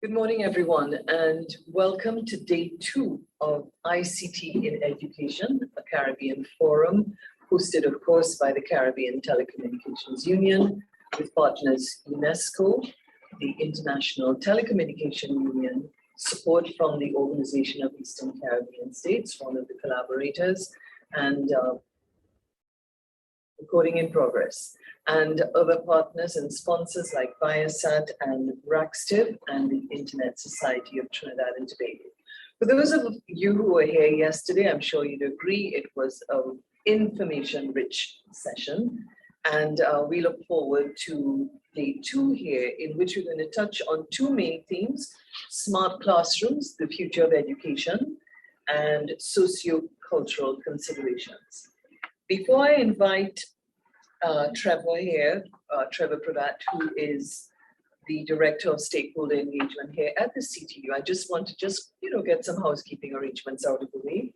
Good morning, everyone, and welcome to day 2 of ICT in Education, a Caribbean forum hosted, of course, by the Caribbean Telecommunications Union with partners UNESCO, the International Telecommunication Union, support from the Organization of Eastern Caribbean States, one of the collaborators, and recording in progress, and other partners and sponsors like Viasat and RACSTIV and the Internet Society of Trinidad and Tobago. For those of you who were here yesterday, I'm sure you'd agree it was an information-rich session, and we look forward to day 2 here, in which we're going to touch on 2 main themes: smart classrooms, the future of education, and socio-cultural considerations. Before I invite Trevor here, Trevor Pravat, who is the Director of Stakeholder Engagement here at the CTU, I just want to get some housekeeping arrangements out of the way.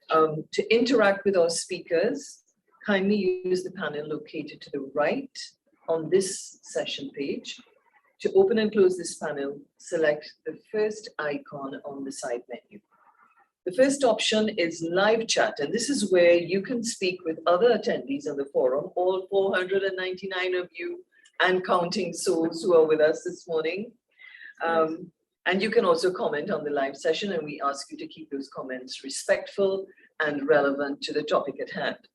To interact with our speakers, kindly use the panel located to the right on this session page. To open and close this panel, select the first icon on the side menu. The first option is live chat, and this is where you can speak with other attendees on the forum, all 499 of you and counting souls who are with us this morning. And you can also comment on the live session, and we ask you to keep those comments respectful and relevant to the topic at hand.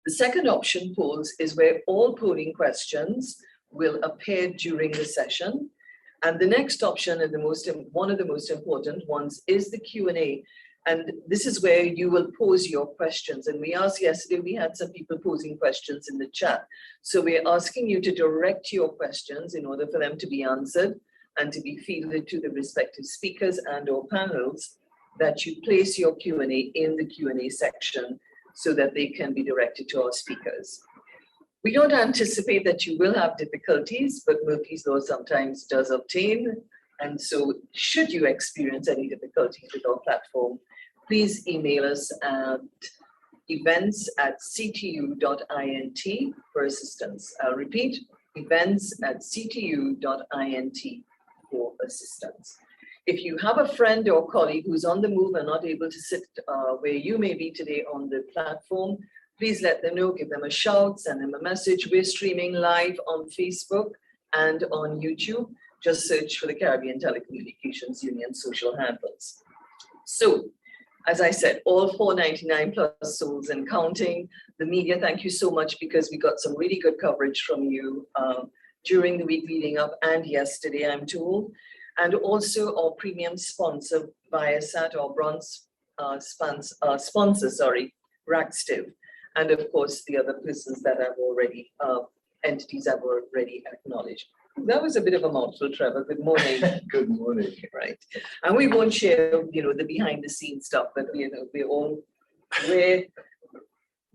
The second option, polls, is where all polling questions will appear during the session. And the next option, and one of the most important ones, is the Q&A. And this is where you will pose your questions. And we asked yesterday, we had some people posing questions in the chat. So we're asking you to direct your questions in order for them to be answered and to be fielded to the respective speakers and or panels, that you place your Q&A in the Q&A section so that they can be directed to our speakers. We don't anticipate that you will have difficulties, but Murphy's Law sometimes does obtain. And so should you experience any difficulties with our platform, please email us at events@ctu.int for assistance. I'll repeat, events@ctu.int for assistance. If you have a friend or colleague who's on the move and not able to sit where you may be today on the platform, please let them know, give them a shout, send them a message. We're streaming live on Facebook and on YouTube. Just search for the Caribbean Telecommunications Union social handles. So, as I said, all 499 plus souls and counting. The media, thank you so much, because we got some really good coverage from you during the week leading up and yesterday, I'm told. And also our premium sponsor, Viasat, our bronze sponsor, RACSTIV. And of course, the other persons that I've already, entities I've already acknowledged. That was a bit of a mouthful, Trevor. Good morning. Good morning. Right. And we won't share, the behind the scenes stuff, but we're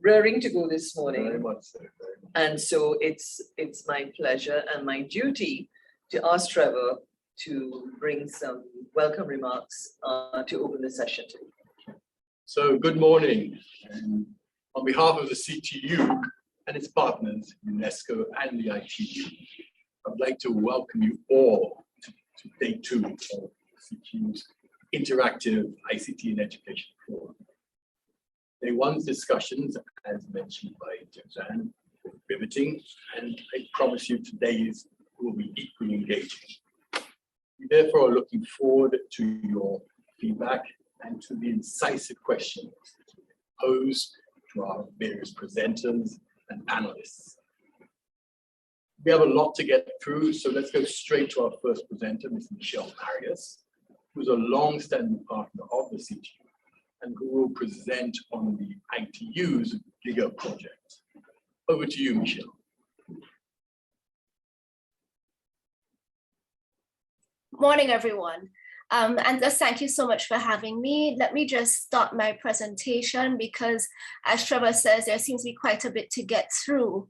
raring to go this morning. Very much so. And so it's my pleasure and my duty to ask Trevor to bring some welcome remarks to open the session. So good morning. On behalf of the CTU and its partners, UNESCO and the ITU, I'd like to welcome you all to day 2 of CTU's interactive ICT in Education Forum. Day 1's discussions, as mentioned by Joanne, were riveting, and I promise you today's will be equally engaging. We therefore are looking forward to your feedback and to the incisive questions posed to our various presenters and panelists. We have a lot to get through, so let's go straight to our first presenter, Ms. Michelle Marius, who's a long-standing partner of the CTU and who will present on the ITU's Giga Project. Over to you, Michelle. Morning, everyone. And just thank you so much for having me. Let me just start my presentation because, as Trevor says, there seems to be quite a bit to get through.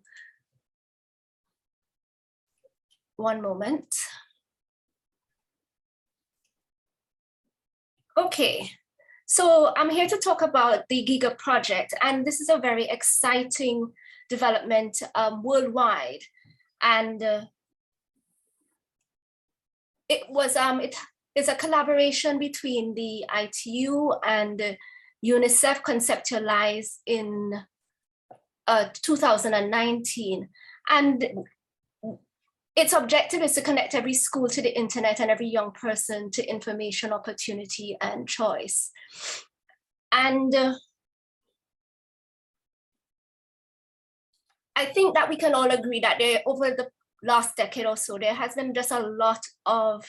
One moment. Okay, so I'm here to talk about the Giga Project, and this is a very exciting development worldwide. And it is a collaboration between the ITU and UNICEF, conceptualized in 2019. And its objective is to connect every school to the internet and every young person to information, opportunity, and choice. And I think that we can all agree that over the last decade or so, there has been just a lot of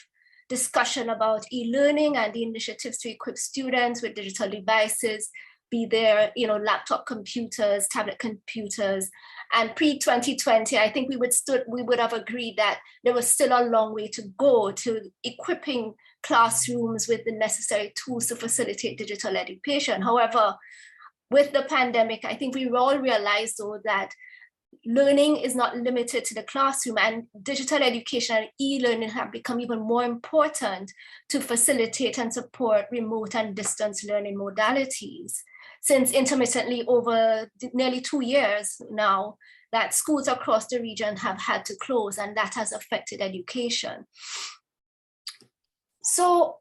discussion about e-learning and the initiatives to equip students with digital devices, be there, laptop computers, tablet computers. And pre-2020, I think we would have agreed that there was still a long way to go to equipping classrooms with the necessary tools to facilitate digital education. However, with the pandemic, I think we all realized, though, that learning is not limited to the classroom, and digital education and e-learning have become even more important to facilitate and support remote and distance learning modalities. Since intermittently over nearly 2 years now, that schools across the region have had to close, and that has affected education. So,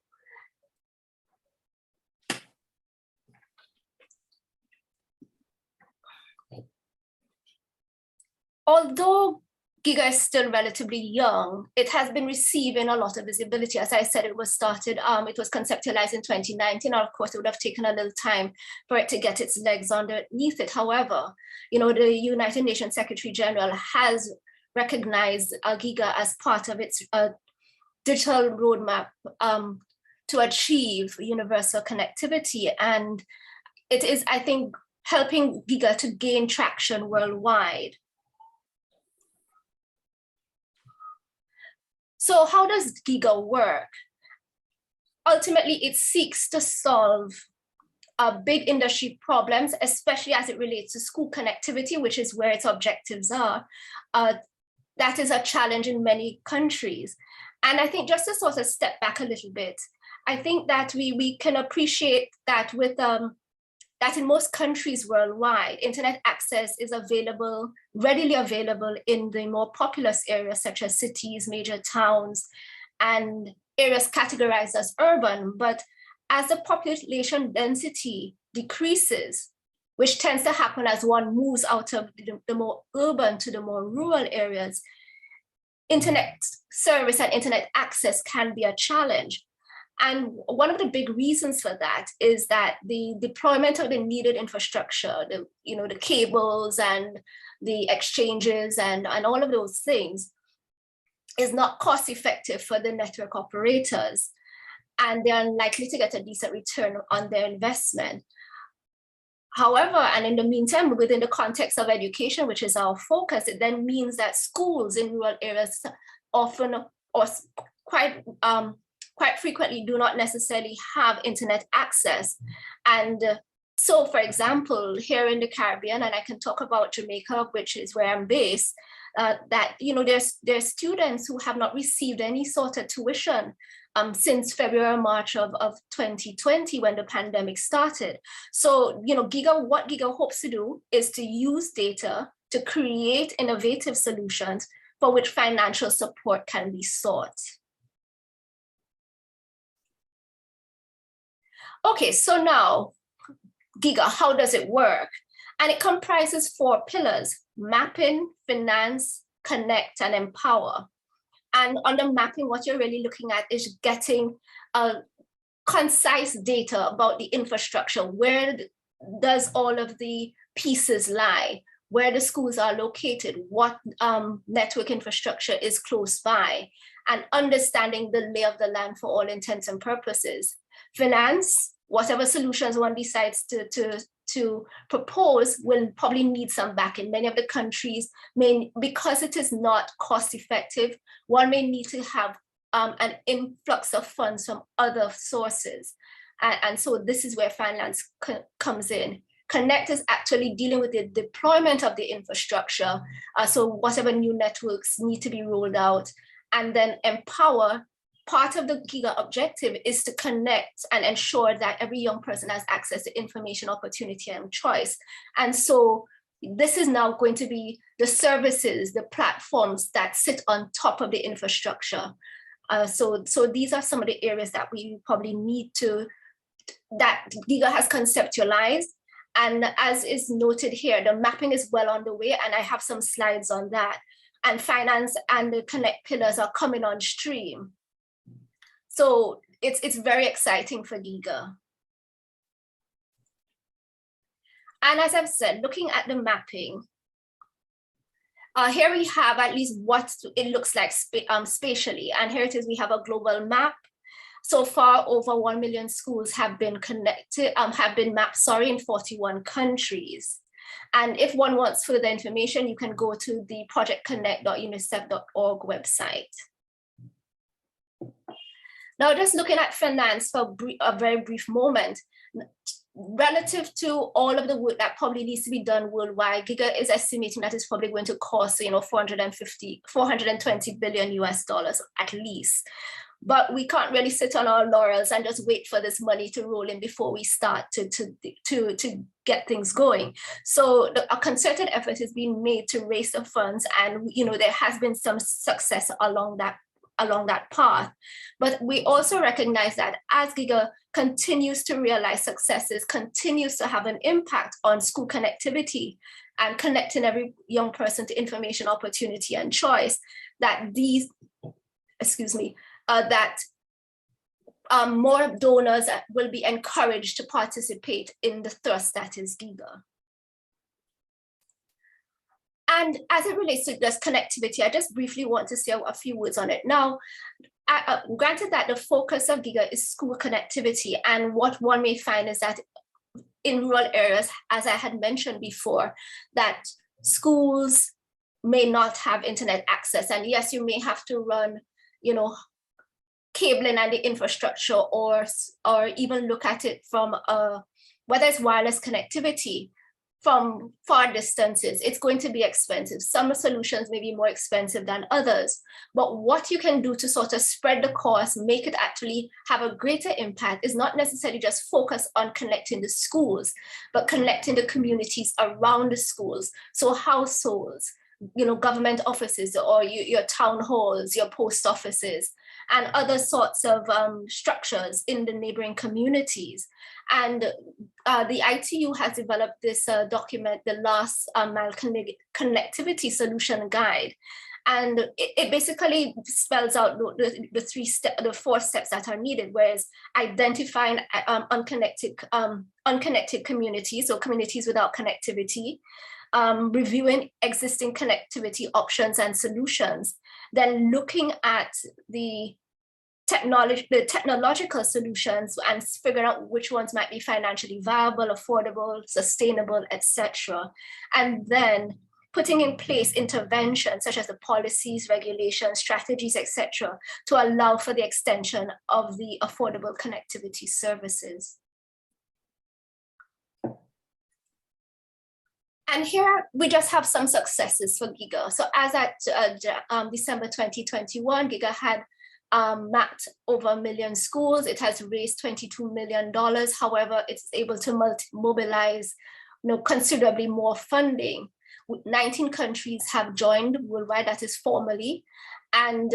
although Giga is still relatively young, it has been receiving a lot of visibility. As I said, it was conceptualized in 2019. Of course, it would have taken a little time for it to get its legs underneath it. However, the United Nations Secretary General has recognized Giga as part of its digital roadmap to achieve universal connectivity. And it is, I think, helping Giga to gain traction worldwide. So how does Giga work? Ultimately, it seeks to solve big industry problems, especially as it relates to school connectivity, which is where its objectives are. That is a challenge in many countries. And I think just to sort of step back a little bit, I think that we can appreciate that with that in most countries worldwide, internet access is readily available in the more populous areas such as cities, major towns, and areas categorized as urban. But as the population density decreases, which tends to happen as one moves out of the more urban to the more rural areas, internet service and internet access can be a challenge. And one of the big reasons for that is that the deployment of the needed infrastructure, the cables and the exchanges and all of those things is not cost effective for the network operators, and they're unlikely to get a decent return on their investment. However, and in the meantime, within the context of education, which is our focus, it then means that schools in rural areas often or quite frequently do not necessarily have internet access. And so, for example, here in the Caribbean, and I can talk about Jamaica, which is where I'm based, that there's students who have not received any sort of tuition since February, March of 2020, when the pandemic started. So, what Giga hopes to do is to use data to create innovative solutions for which financial support can be sought. Okay, so now, Giga, how does it work? And it comprises 4 pillars: mapping, finance, connect, and empower. And on the mapping, what you're really looking at is getting concise data about the infrastructure. Where does all of the pieces lie? Where the schools are located? What network infrastructure is close by? And understanding the lay of the land for all intents and purposes. Finance, whatever solutions one decides to propose will probably need some backing. Many of the countries because it is not cost effective, one may need to have an influx of funds from other sources. And so this is where finance comes in. Connect is actually dealing with the deployment of the infrastructure. So whatever new networks need to be rolled out. And then empower, part of the Giga objective is to connect and ensure that every young person has access to information, opportunity, and choice. And so this is now going to be the services, the platforms that sit on top of the infrastructure. So these are some of the areas that we probably need to, that Giga has conceptualized. And as is noted here, the mapping is well on the way, and I have some slides on that. And finance and the connect pillars are coming on stream. So it's very exciting for Giga. And as I've said, looking at the mapping, here we have at least what it looks like spatially. And here it is, we have a global map. So far, over 1 million schools have been connected, have been mapped, in 41 countries. And if one wants further information, you can go to the projectconnect.unicef.org website. Now, just looking at finance for a very brief moment, relative to all of the work that probably needs to be done worldwide, Giga is estimating that it's probably going to cost, 420 billion US dollars at least. But we can't really sit on our laurels and just wait for this money to roll in before we start to get things going. So a concerted effort is being made to raise the funds, and there has been some success along that path. But we also recognize that as Giga continues to realize successes, continues to have an impact on school connectivity and connecting every young person to information, opportunity, and choice, that more donors will be encouraged to participate in the thrust that is Giga. And as it relates to this connectivity, I just briefly want to say a few words on it. Now, granted that the focus of Giga is school connectivity, and what one may find is that in rural areas, as I had mentioned before, that schools may not have internet access. And yes, you may have to run, cabling and the infrastructure, or even look at it from whether it's wireless connectivity from far distances. It's going to be expensive. Some solutions may be more expensive than others, but what you can do to sort of spread the cost, make it actually have a greater impact, is not necessarily just focus on connecting the schools, but connecting the communities around the schools. So households, government offices, or your town halls, your post offices, and other sorts of structures in the neighboring communities. And the ITU has developed this document, the Last Mile Connectivity Solution Guide. And it basically spells out the 4 steps that are needed, whereas identifying unconnected communities, so communities without connectivity, reviewing existing connectivity options and solutions, then looking at the technological solutions and figuring out which ones might be financially viable, affordable, sustainable, etc. And then putting in place interventions such as the policies, regulations, strategies, etc., to allow for the extension of the affordable connectivity services. And here we just have some successes for Giga. So as at December 2021, Giga had mapped over 1 million schools. It has raised $22 million. However, it's able to mobilize considerably more funding. 19 countries have joined worldwide, that is formally. And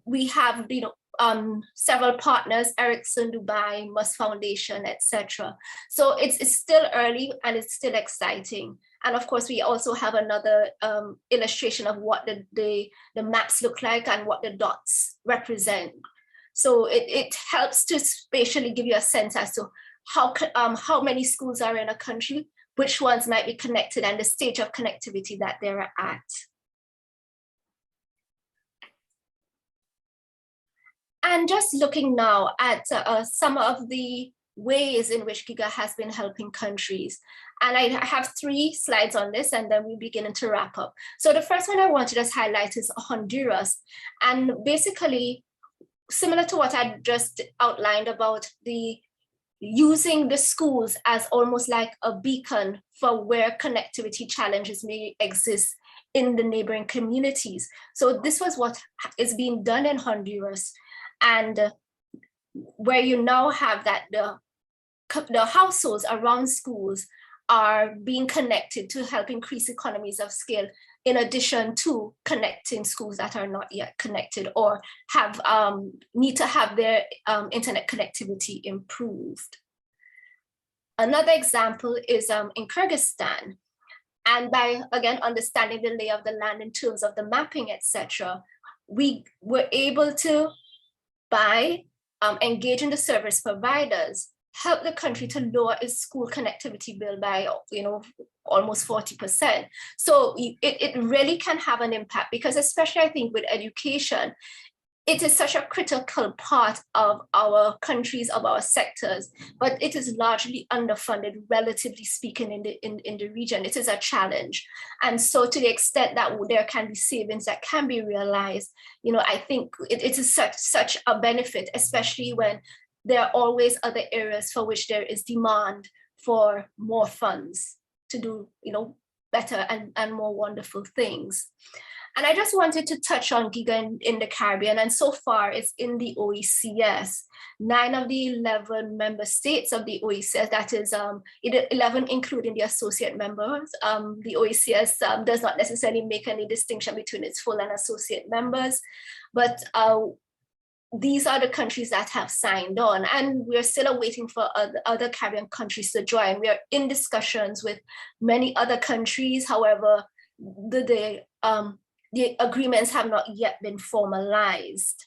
we have several partners, Ericsson, Dubai, Musk Foundation, etc. So it's still early and it's still exciting. And of course, we also have another illustration of what the maps look like and what the dots represent. So it helps to spatially give you a sense as to how many schools are in a country, which ones might be connected, and the stage of connectivity that they're at. And just looking now at some of the ways in which Giga has been helping countries. And I have 3 slides on this, and then we begin to wrap up. So the first one I want to just highlight is Honduras. And basically, similar to what I just outlined about using the schools as almost like a beacon for where connectivity challenges may exist in the neighboring communities. So this was what is being done in Honduras. And where you now have that the households around schools are being connected to help increase economies of scale, in addition to connecting schools that are not yet connected or have need to have their internet connectivity improved. Another example is in Kyrgyzstan. And by, again, understanding the lay of the land in terms of the mapping, etc., we were able to, by engaging the service providers, help the country to lower its school connectivity bill by, almost 40%. So it really can have an impact, because especially I think with education, it is such a critical part of our countries, of our sectors, but it is largely underfunded, relatively speaking, in the region. It is a challenge. And so to the extent that there can be savings that can be realized, I think it is such a benefit, especially when there are always other areas for which there is demand for more funds to do, better and more wonderful things. And I just wanted to touch on Giga in the Caribbean, and so far it's in the OECS. 9 of the 11 member states of the OECS, that is 11 including the associate members. The OECS does not necessarily make any distinction between its full and associate members, but these are the countries that have signed on, and we're still awaiting for other Caribbean countries to join. We are in discussions with many other countries. However, the agreements have not yet been formalized.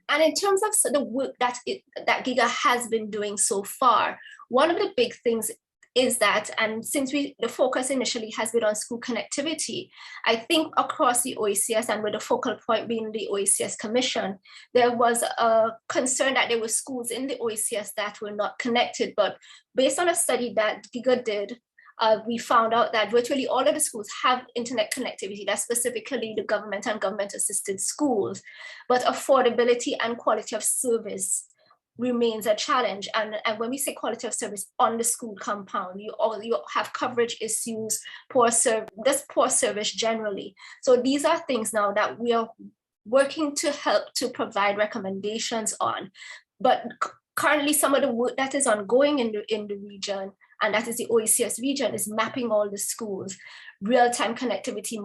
And in terms of the work that Giga has been doing so far, one of the big things is that, and since the focus initially has been on school connectivity, I think across the OECS, and with the focal point being the OECS Commission, there was a concern that there were schools in the OECS that were not connected. But based on a study that Giga did, we found out that virtually all of the schools have internet connectivity, that's specifically the government and government-assisted schools, but affordability and quality of service remains a challenge. And when we say quality of service on the school compound, you have coverage issues, poor service generally. So these are things now that we are working to help to provide recommendations on. But currently, some of the work that is ongoing in the region, and that is the OECS region, is mapping all the schools, real-time connectivity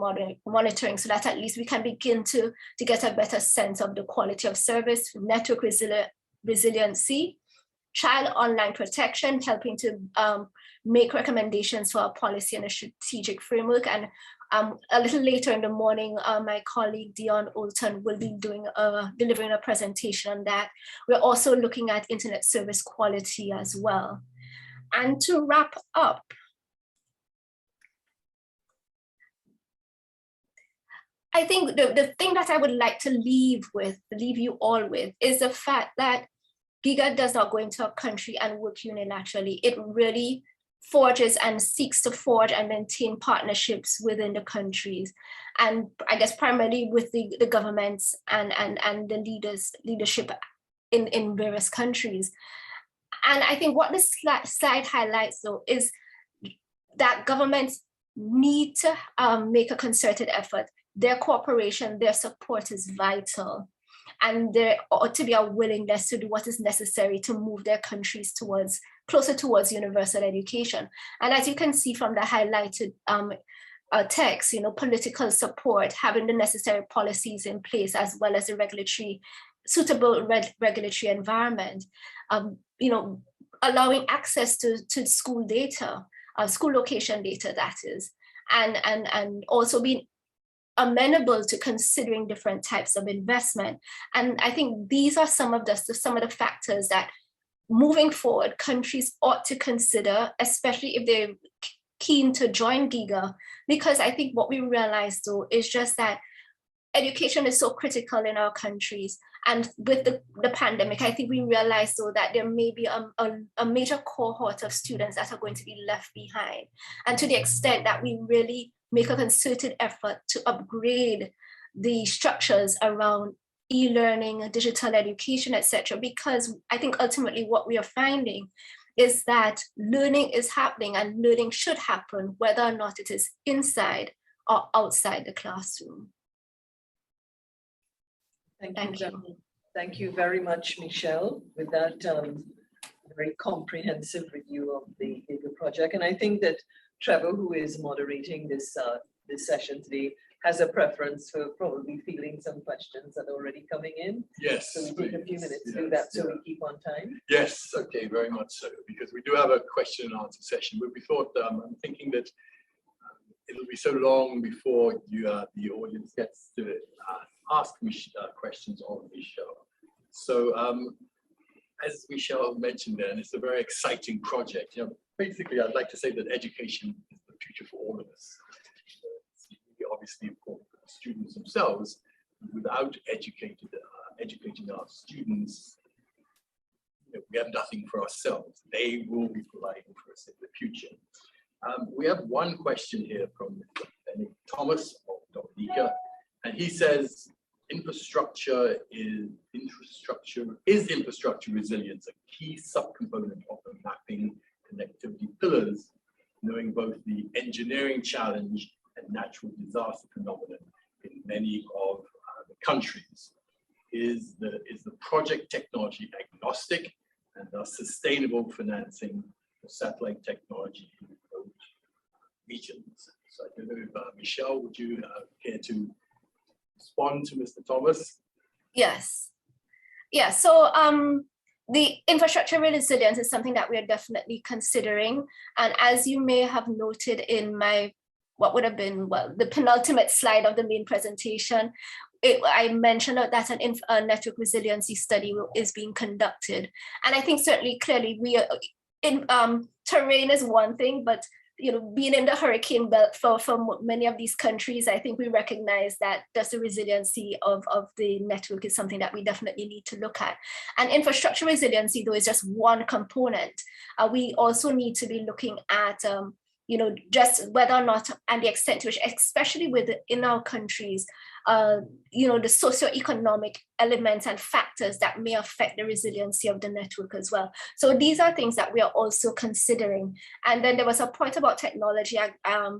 monitoring, so that at least we can begin to get a better sense of the quality of service, network resiliency, child online protection, helping to make recommendations for a policy and a strategic framework. And a little later in the morning, my colleague Dion Olton will be delivering a presentation on that. We're also looking at internet service quality as well. And to wrap up, I think the thing that I would like to leave you all with, is the fact that Giga does not go into a country and work unilaterally. It really forges and seeks to forge and maintain partnerships within the countries, and I guess primarily with the governments and the leadership in various countries. And I think what this slide highlights, though, is that governments need to make a concerted effort. Their cooperation, their support is vital. And there ought to be a willingness to do what is necessary to move their countries closer towards universal education. And as you can see from the highlighted text, political support, having the necessary policies in place, as well as the suitable regulatory environment, allowing access to school data, school location data, that is, and also being amenable to considering different types of investment. And I think these are some of the factors that moving forward, countries ought to consider, especially if they're keen to join Giga, because I think what we realize, though, is just that education is so critical in our countries. And with the pandemic, I think we realize, though, that there may be a major cohort of students that are going to be left behind. And to the extent that we really make a concerted effort to upgrade the structures around e-learning, digital education, etc., because I think ultimately what we are finding is that learning is happening, and learning should happen whether or not it is inside or outside the classroom. Thank you very much, Michelle. With that very comprehensive review of the Giga Project. And I think that Trevor, who is moderating this session today, has a preference for probably fielding some questions that are already coming in. Yes. So we take a few minutes to do Yes, that so yeah. we keep on time. Yes, okay, very much so, because we do have a question and answer session, but we thought, I'm thinking that it'll be so long before the audience gets to ask questions on Michelle. So as Michelle mentioned there, and it's a very exciting project. Basically, I'd like to say that education is the future for all of us. Obviously, of course, students themselves, without educating our students, we have nothing for ourselves. They will be providing for us in the future. We have one question here from Thomas of Dominica, and he says, infrastructure resilience a key subcomponent of the mapping connectivity pillars, knowing both the engineering challenge and natural disaster phenomenon in many of the countries. Is the project technology agnostic and thus sustainable financing for satellite technology in remote regions? So I don't know if Michelle, would you care to respond to Mr. Thomas? Yes. Yeah, so the infrastructure resilience is something that we are definitely considering. And as you may have noted in my, what would have been, well, the penultimate slide of the main presentation, I mentioned that a network resiliency study is being conducted. And I think certainly clearly we are in terrain is one thing, but being in the hurricane belt for many of these countries, I think we recognize that just the resiliency of the network is something that we definitely need to look at. And infrastructure resiliency, though, is just one component. We also need to be looking at just whether or not, and the extent to which, especially within our countries, the socioeconomic elements and factors that may affect the resiliency of the network as well. So these are things that we are also considering. And then there was a point about technology,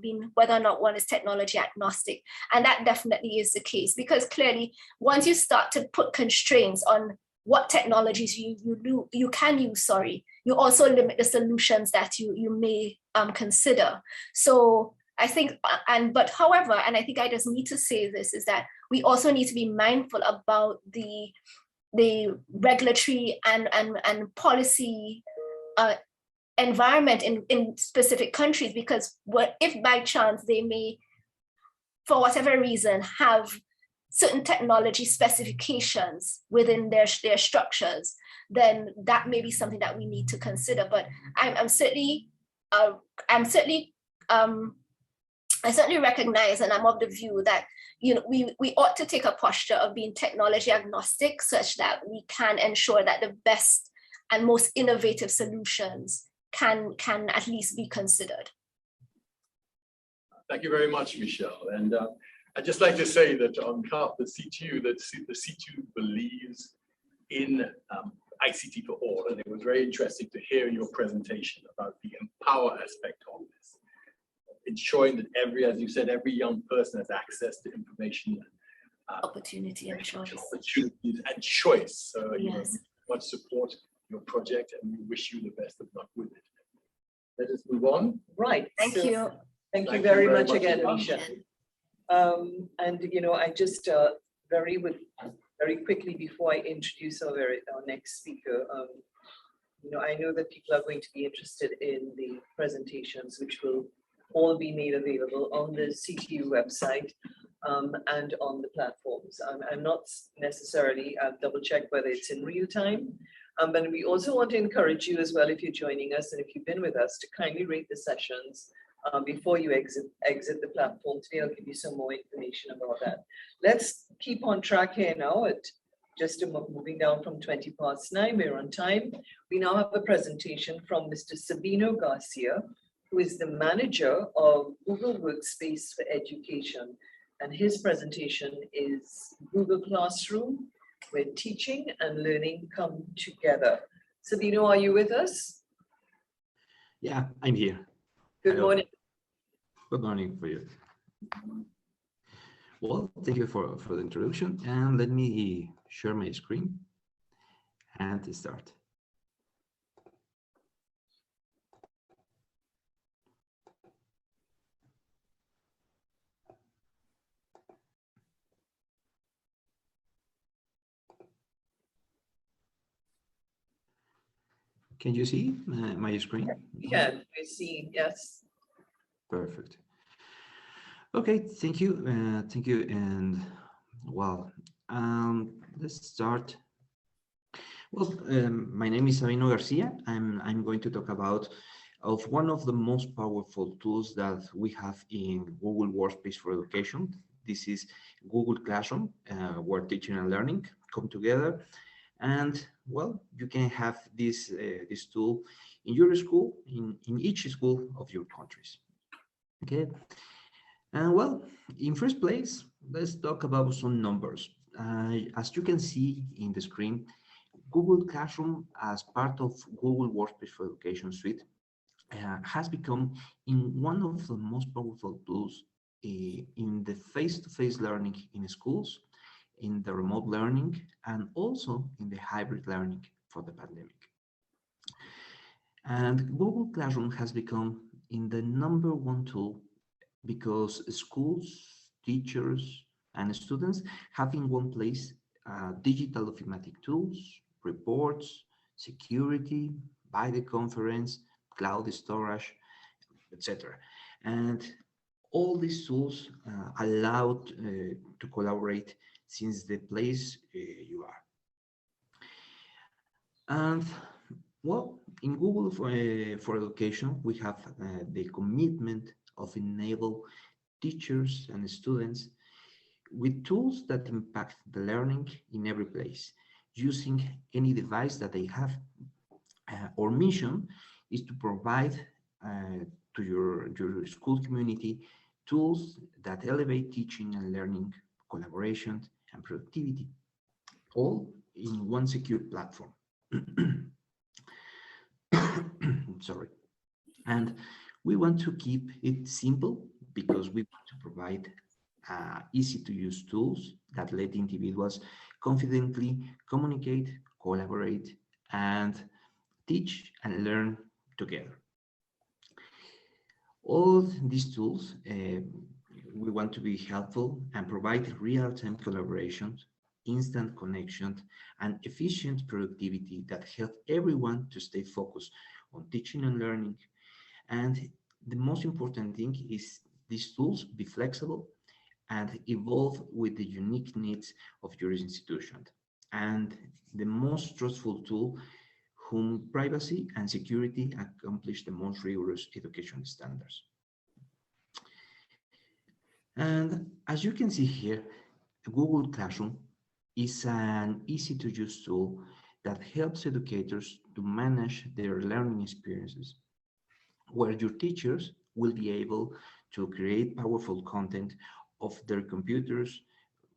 being whether or not one is technology agnostic. And that definitely is the case, because clearly, once you start to put constraints on what technologies you can use, you also limit the solutions that you may consider. So I think, however, and I think I just need to say this, is that we also need to be mindful about the regulatory and policy environment in specific countries, because if by chance they may, for whatever reason, have certain technology specifications within their structures, then that may be something that we need to consider. But I certainly recognize, and I'm of the view that we ought to take a posture of being technology agnostic, such that we can ensure that the best and most innovative solutions can at least be considered. Thank you very much, Michelle. And I'd just like to say that on behalf of the CTU, that the CTU believes in ICT for all, and it was very interesting to hear your presentation about the empower aspect of this, ensuring that as you said, every young person has access to information, opportunity and choice. Opportunities and choice. So yes. Much support your project, and we wish you the best of luck with it. Let us move on. Right. Thank you. Thank you very much again, Misha. And I just very quickly, before I introduce our next speaker, I know that people are going to be interested in the presentations, which will all be made available on the CTU website and on the platforms. I'm not necessarily, I've double checked whether it's in real time, but we also want to encourage you as well, if you're joining us and if you've been with us, to kindly rate the sessions before you exit the platform. Today I'll give you some more information about that. Let's keep on track here now at just moving down from 9:20. We're on time. We now have a presentation from Mr. Sabino Garcia, who is the manager of Google Workspace for Education. And his presentation is Google Classroom, where teaching and learning come together. Sabino, are you with us? Yeah, I'm here. Good Hello. morning. Good morning for you. Well, thank you for the introduction, and let me share my screen and start. Can you see my screen? Yeah, I see, yes. Perfect. Okay, thank you. Thank you. And well, let's start. Well, my name is Sabino Garcia. I'm going to talk about one of the most powerful tools that we have in Google Workspace for Education. This is Google Classroom, where teaching and learning come together. And well, you can have this tool in your school, in each school of your countries. Okay. And well, in first place, let's talk about some numbers. As you can see in the screen, Google Classroom, as part of Google Workspace for Education suite, has become in one of the most powerful tools in the face-to-face learning in schools, in the remote learning, and also in the hybrid learning for the pandemic. And Google Classroom has become in the #1 tool because schools, teachers, and students have in one place digital thematic tools, reports, security, video conference, cloud storage, etc. And all these tools allow to collaborate since the place you are. And well, in Google for Education, we have the commitment of enable teachers and students with tools that impact the learning in every place, using any device that they have. Our mission is to provide to your school community tools that elevate teaching and learning, collaboration, and productivity, all in one secure platform. Sorry. And we want to keep it simple because we want to provide easy to use tools that let individuals confidently communicate, collaborate, and teach and learn together. All these tools, we want to be helpful and provide real-time collaboration, instant connections, and efficient productivity that help everyone to stay focused on teaching and learning. And the most important thing is these tools be flexible and evolve with the unique needs of your institution. And the most trustful tool whom privacy and security accomplish the most rigorous education standards. And as you can see here, Google Classroom is an easy to use tool that helps educators to manage their learning experiences, where your teachers will be able to create powerful content of their computers,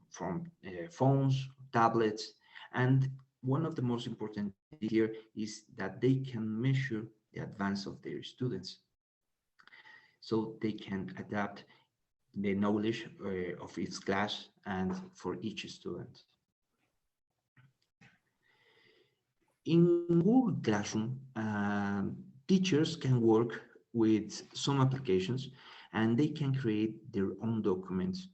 from phones, tablets, and one of the most important here is that they can measure the advance of their students, so they can adapt the knowledge of each class and for each student. In Google Classroom, teachers can work with some applications and they can create their own documents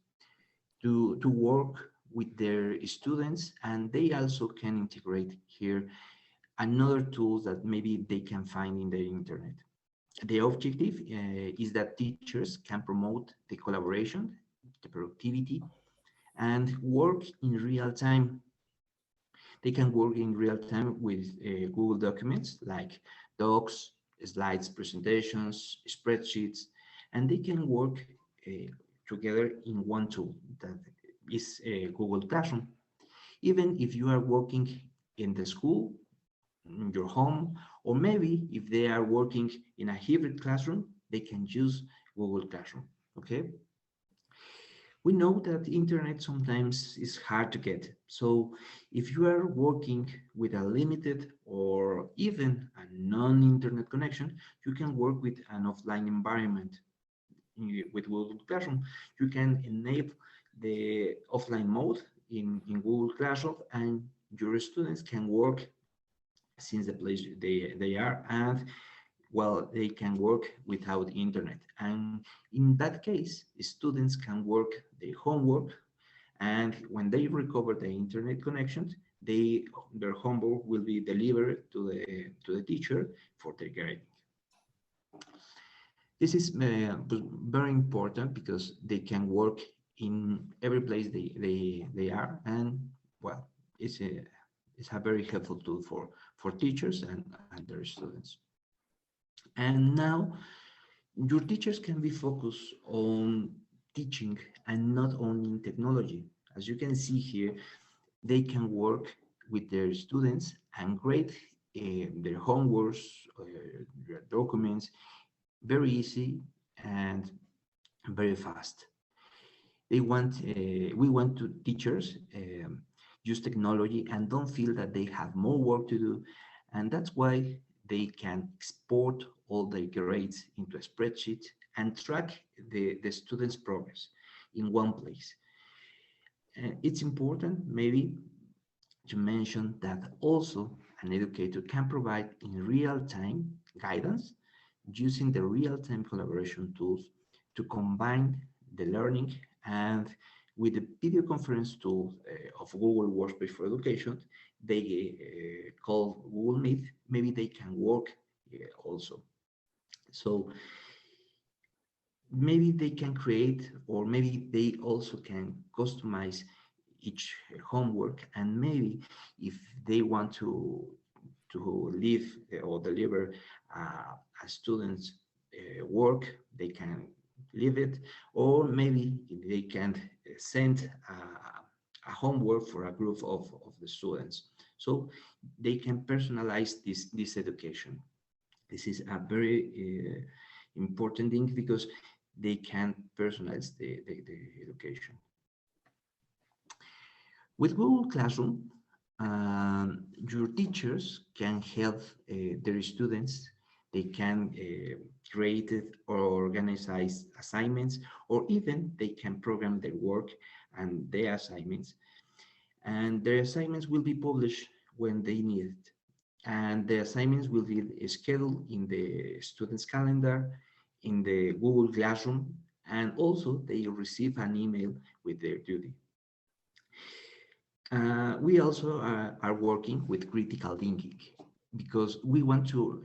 to work with their students, and they also can integrate here another tools that maybe they can find in the internet. The objective is that teachers can promote the collaboration, the productivity, and work in real time. They can work in real time with Google documents like docs, slides, presentations, spreadsheets, and they can work together in one tool that is Google Classroom. Even if you are working in the school, in your home, or maybe if they are working in a hybrid classroom, they can use Google Classroom, okay? We know that the internet sometimes is hard to get. So if you are working with a limited or even a non-internet connection, you can work with an offline environment. With Google Classroom, you can enable the offline mode in Google Classroom, and your students can work since the place they are, and well, they can work without internet. And in that case, students can work their homework, and when they recover the internet connection, their homework will be delivered to the teacher for their grading. This is very important because they can work in every place they are, and well, it's a very helpful tool for teachers and their students. And now your teachers can be focused on teaching and not only in technology. As you can see here, they can work with their students and grade their homeworks, their documents, very easy and very fast. We want to teachers use technology and don't feel that they have more work to do, and that's why they can export all their grades into a spreadsheet and track the students' progress in one place. It's important maybe to mention that also an educator can provide in real-time guidance using the real-time collaboration tools to combine the learning, and with the video conference tool of Google Workspace for Education, they call Google Meet, maybe they can work also. So maybe they can create, or maybe they also can customize each homework, and maybe if they want to leave or deliver a student's work, they can leave it, or maybe they can send a homework for a group of the students. So they can personalize this education. This is a very important thing because they can personalize the education. With Google Classroom, your teachers can help their students. They can create or organize assignments, or even they can program their work and their assignments. And their assignments will be published when they need it. And the assignments will be scheduled in the student's calendar, in the Google Classroom, and also they receive an email with their duty. We also are working with critical thinking because we want to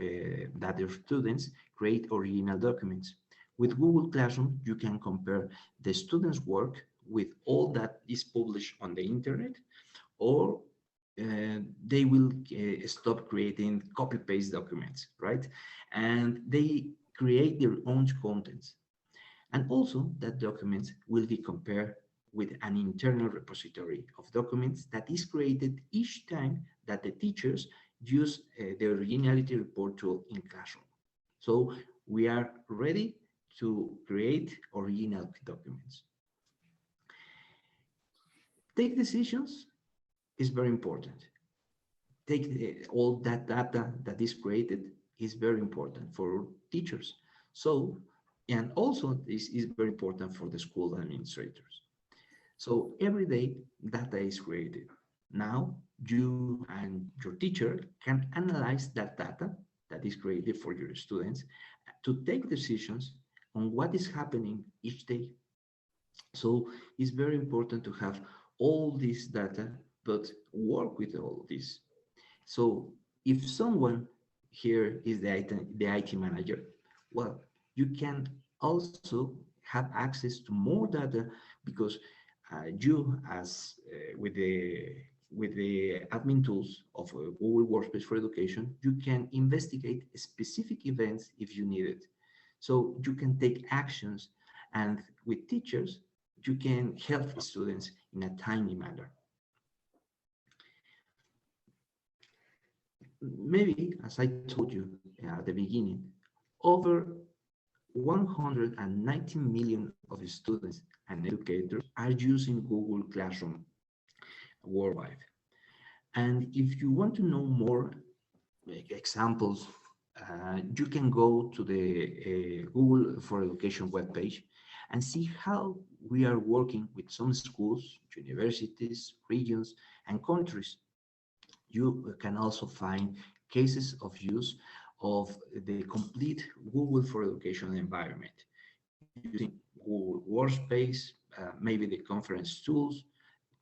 that the students create original documents. With Google Classroom, you can compare the students' work with all that is published on the internet, or they will stop creating copy-paste documents, right? And they create their own contents. And also that documents will be compared with an internal repository of documents that is created each time that the teachers use the originality report tool in Classroom. So we are ready to create original documents. Take decisions is very important. Take all that data that is created is very important for teachers. So, and also this is very important for the school administrators. So every day data is created. Now you and your teacher can analyze that data that is created for your students to take decisions on what is happening each day. So it's very important to have all this data, but work with all this. So if someone here is the IT manager, well, you can also have access to more data because you, as with the admin tools of Google Workspace for Education, you can investigate specific events if you need it. So you can take actions, and with teachers, you can help students in a timely manner. Maybe, as I told you at the beginning, over 190 million of students and educators are using Google Classroom worldwide. And if you want to know more examples, you can go to the Google for Education webpage and see how we are working with some schools, universities, regions, and countries. You can also find cases of use of the complete Google for Education environment using Google Workspace, maybe the conference tools,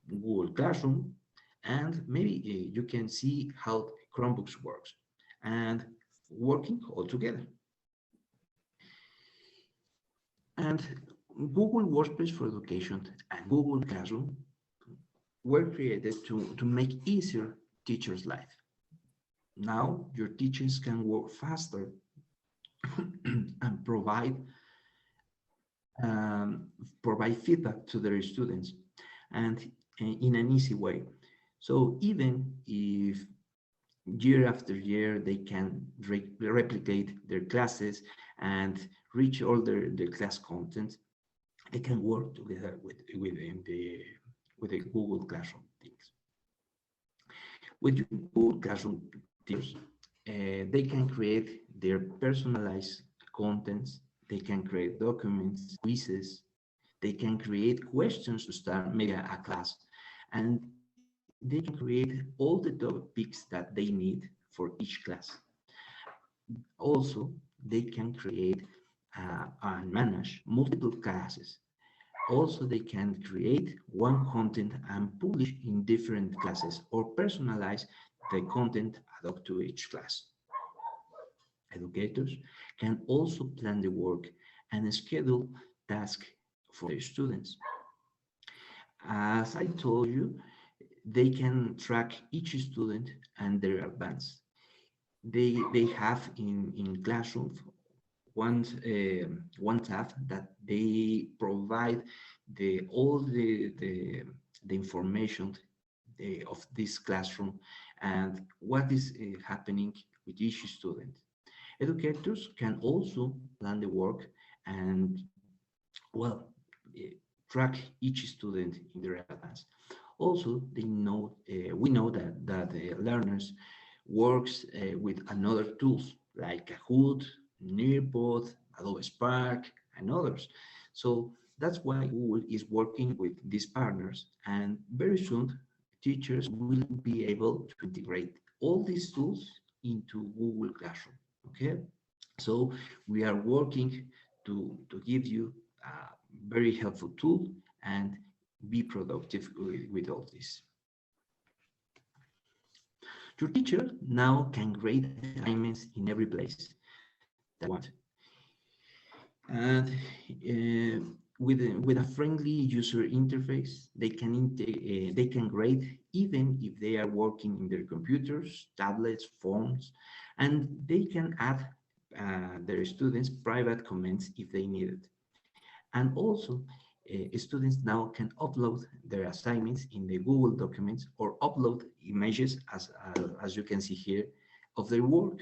Google Classroom, And maybe you can see how Chromebooks works and working all together. And Google Workspace for Education and Google Classroom were created to make easier teachers' life. Now your teachers can work faster and provide feedback to their students and in an easy way. So even if year after year they can replicate their classes and reach all their class content, they can work together with the Google Classroom things. With your Google Classroom teachers, they can create their personalized contents, they can create documents, quizzes, they can create questions to start maybe a class, and they can create all the topics that they need for each class. Also, they can create and manage multiple classes. Also, they can create one content and publish in different classes or personalize the content adapted to each class. Educators can also plan the work and schedule tasks for their students. As I told you, they can track each student and their advance. They have in Classroom one tab that they provide all the information of this classroom and what is happening with each student. Educators can also plan the work and, well, track each student in their advance. Also, we know that learners works with another tools like Kahoot, Nearpod, Adobe Spark, and others. So that's why Google is working with these partners, and very soon teachers will be able to integrate all these tools into Google Classroom. Okay, so we are working to give you a very helpful tool and be productive with all this. Your teacher now can grade assignments in every place that you want. And with a friendly user interface, they can grade even if they are working in their computers, tablets, phones, and they can add their students private comments if they need it. And also, students now can upload their assignments in the Google documents or upload images, as you can see here, of their work.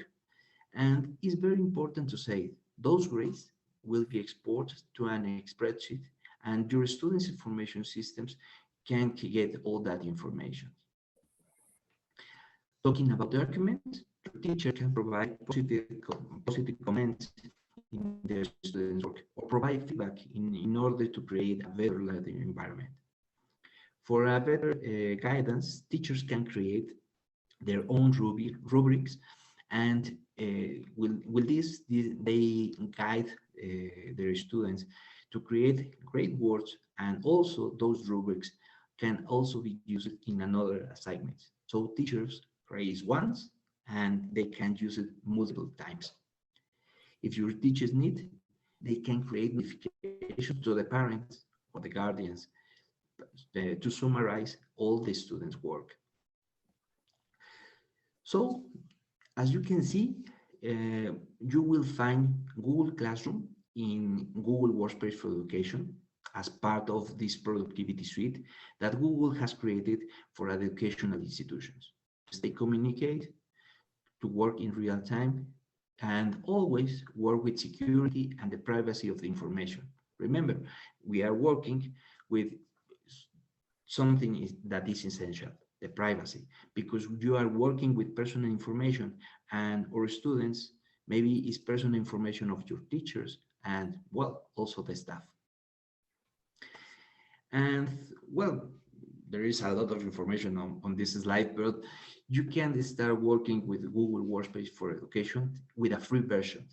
And it's very important to say those grades will be exported to an spreadsheet, and your students' information systems can get all that information. Talking about documents, your teacher can provide positive comments in their students' work or provide feedback in order to create a better learning environment. For a better guidance, teachers can create their own rubrics, and with this, they guide their students to create great words, and also those rubrics can also be used in another assignments. So teachers create once and they can use it multiple times. If your teachers need, they can create notifications to the parents or the guardians to summarize all the students' work. So, as you can see, you will find Google Classroom in Google Workspace for Education as part of this productivity suite that Google has created for educational institutions. They communicate, to work in real time, and always work with security and the privacy of the information. Remember, we are working with something that is essential, the privacy, because you are working with personal information, and our students, maybe is personal information of your teachers and, well, also the staff. And, well, there is a lot of information on this slide, but you can start working with Google Workspace for Education with a free version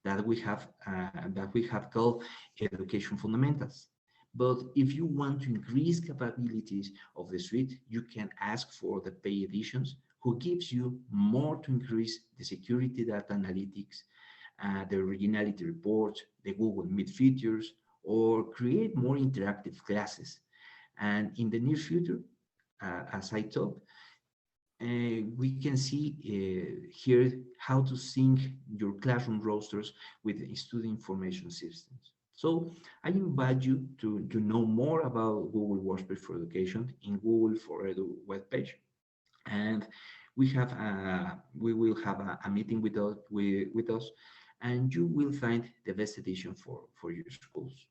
that we have called Education Fundamentals. But if you want to increase capabilities of the suite, you can ask for the pay editions, who gives you more to increase the security data analytics, the originality report, the Google Meet features, or create more interactive classes. And in the near future, as I talk, we can see here how to sync your classroom rosters with the student information systems. So I invite you to know more about Google Workspace for Education in Google for Edu webpage. And we will have a meeting with us, and you will find the best edition for your schools.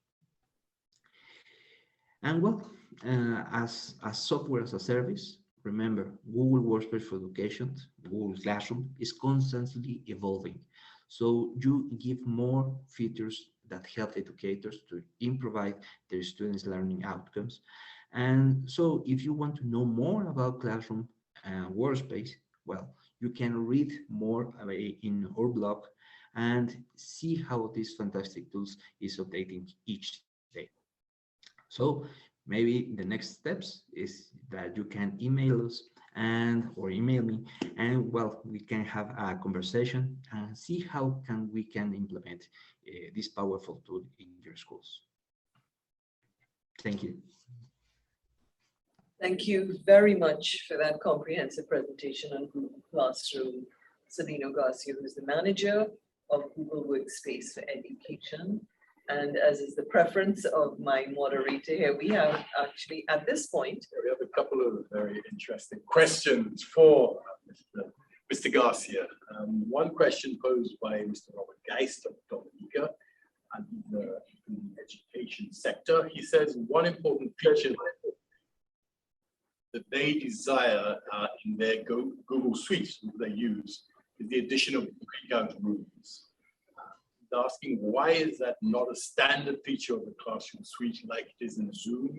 And well, as software as a service, remember, Google Workspace for Education, Google Classroom, is constantly evolving. So you give more features that help educators to improve their students' learning outcomes. And so if you want to know more about Classroom Workspace, well, you can read more in our blog and see how these fantastic tools is updating each day. So maybe the next steps is that you can email us or email me, and well, we can have a conversation and see how we can implement this powerful tool in your schools. Thank you. Thank you very much for that comprehensive presentation on Google Classroom. Celino Garcia, who's the manager of Google Workspace for Education. And as is the preference of my moderator here, we have actually at this point. We have a couple of very interesting questions for Mr. Garcia. One question posed by Mr. Robert Geist of Dominica and in the education sector. He says one important feature that they desire in their Google suites that they use is the addition of breakout rooms. Asking why is that not a standard feature of the classroom suite like it is in Zoom,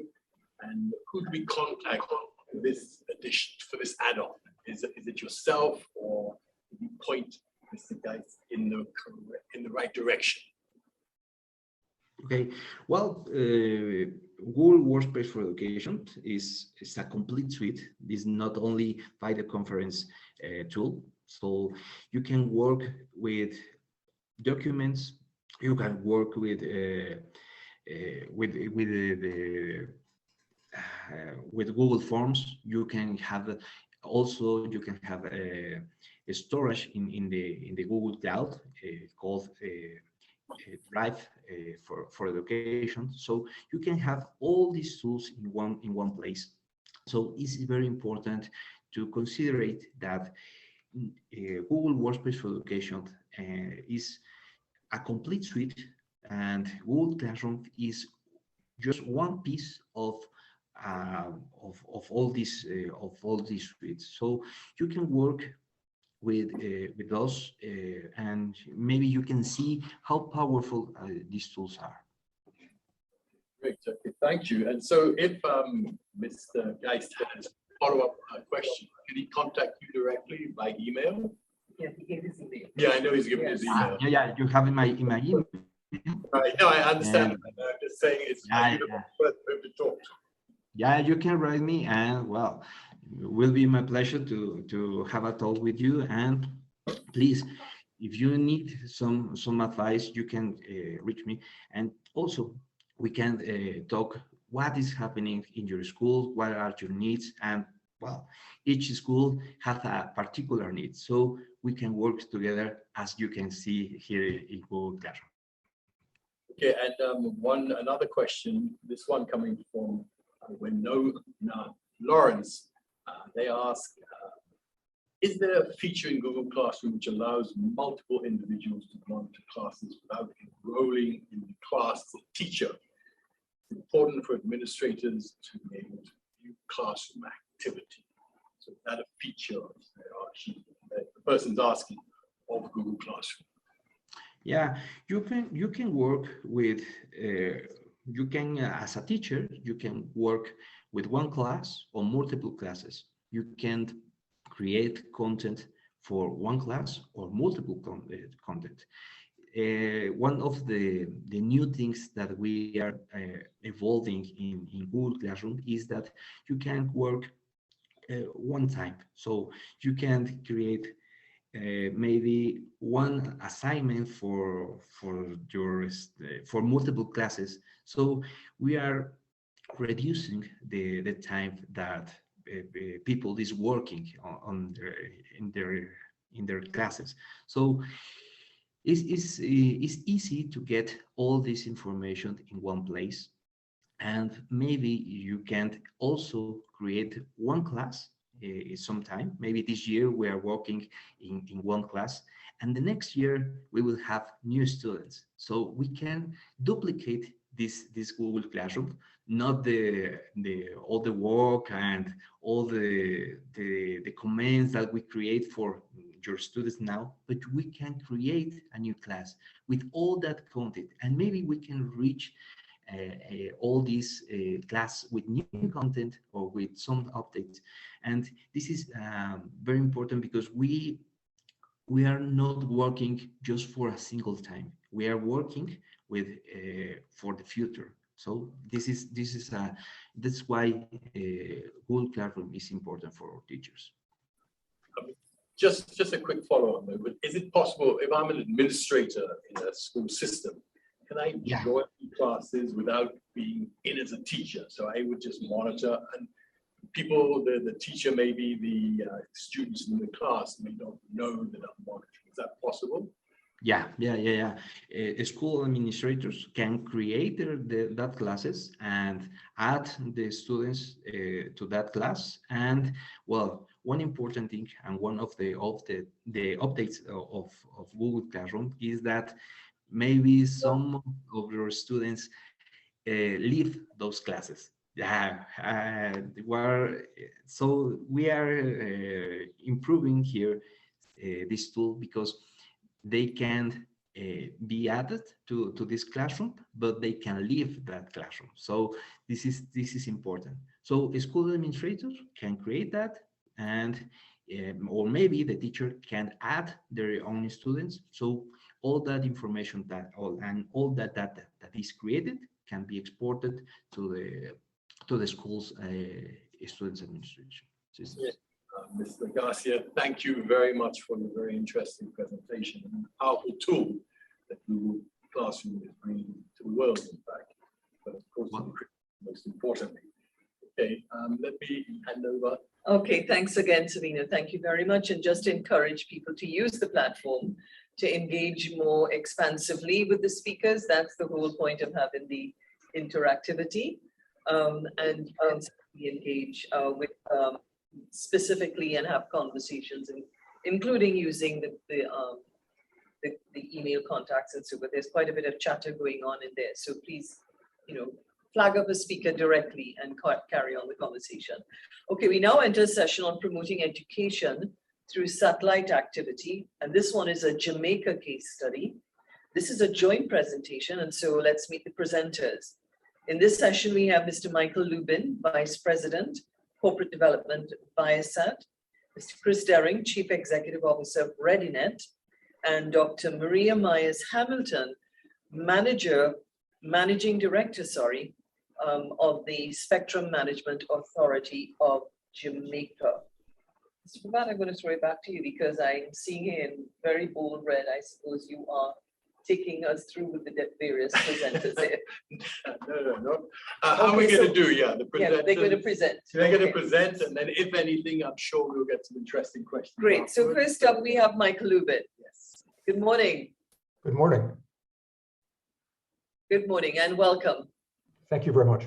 and who do we contact for this addition, for this add-on? Is it yourself, or do you point Mr. Geist in the right direction? Okay, well, Google Workspace for Education is a complete suite. This is not only video conference tool, so you can work with documents, you can work with Google Forms. You can have a storage in the Google Cloud called Drive for Education. So you can have all these tools in one place. So it's very important to consider that Google Workspace for Education is a complete suite, and Google Classroom is just one piece of all these suites. So you can work with us, and maybe you can see how powerful these tools are. Great, okay, thank you. And so if Mr. Geist has a follow-up question, can he contact you directly by email? Yeah, he gave his email. Yeah, I know he's given his email. Yeah, you have in my email. Right, no, I understand. I'm just saying it's worth to talk to. Yeah, you can write me, and well, it will be my pleasure to have a talk with you. And please, if you need some advice, you can reach me. And also, we can talk what is happening in your school, what are your needs, and well, each school has a particular need, so we can work together, as you can see here in Google Classroom. Okay, and another question, this one coming from Lawrence. They ask, is there a feature in Google Classroom which allows multiple individuals to monitor classes without enrolling in the class as a teacher? It's important for administrators to be able to view classroom activity. So is that a feature that the person's asking of Google Classroom? Yeah, you can work with you can as a teacher, you can work with one class or multiple classes. You can create content for one class or multiple content. one of the new things that we are evolving in Google Classroom is that you can work one time. So you can create maybe one assignment for multiple classes. So we are reducing the time that people is working on in their classes. So it's easy to get all this information in one place, and maybe you can also create one class sometime. Maybe this year we are working in one class, and the next year we will have new students. So we can duplicate this Google Classroom, not all the work and all the comments that we create for your students now, but we can create a new class with all that content, and maybe we can reach all these class with new content or with some updates. And this is very important because we are not working just for a single time. We are working with for the future. So that's why Google Classroom is important for our teachers. Just a quick follow-up. Is it possible, if I'm an administrator in a school system, can I join classes without being in as a teacher? So I would just monitor, and people, the teacher, maybe the students in the class may not know that I'm monitoring. Is that possible? Yeah. School administrators can create that classes and add the students to that class. And well, one important thing and one of the updates of Google Classroom is that maybe some of your students leave those classes. So we are improving here this tool, because they can be added to this classroom, but they can leave that classroom. So this is important. So school administrators can create that, and or maybe the teacher can add their own students. So all that information all that data that is created can be exported to the school's students administration system. Yeah. Mr. Garcia, thank you very much for the very interesting presentation and powerful tool that Google Classroom is bringing to the world, in fact, but of course, most importantly. Okay, let me hand over. Okay, thanks again, Savina. Thank you very much. And just encourage people to use the platform to engage more expansively with the speakers. That's the whole point of having the interactivity, and engage with specifically and have conversations, including using the email contacts and so forth. There's quite a bit of chatter going on in there. So please, flag up a speaker directly and carry on the conversation. Okay, we now enter a session on promoting education through satellite activity. And this one is a Jamaica case study. This is a joint presentation. And so let's meet the presenters. In this session, we have Mr. Michael Lubin, Vice President, Corporate Development, Viasat, Mr. Chris Dering, Chief Executive Officer of ReadyNet, and Dr. Maria Myers-Hamilton, Managing Director, of the Spectrum Management Authority of Jamaica. Mr. Pravat, I'm going to throw it back to you because I'm seeing here in very bold red. I suppose you are taking us through with the various presenters here. No. How are we going to do? Yeah, the presenters. Yeah, they're going to present. They're going to present, and then if anything, I'm sure we'll get some interesting questions. Great. Afterwards. So first up, we have Michael Lubin. Yes. Good morning. Good morning. Good morning and welcome. Thank you very much.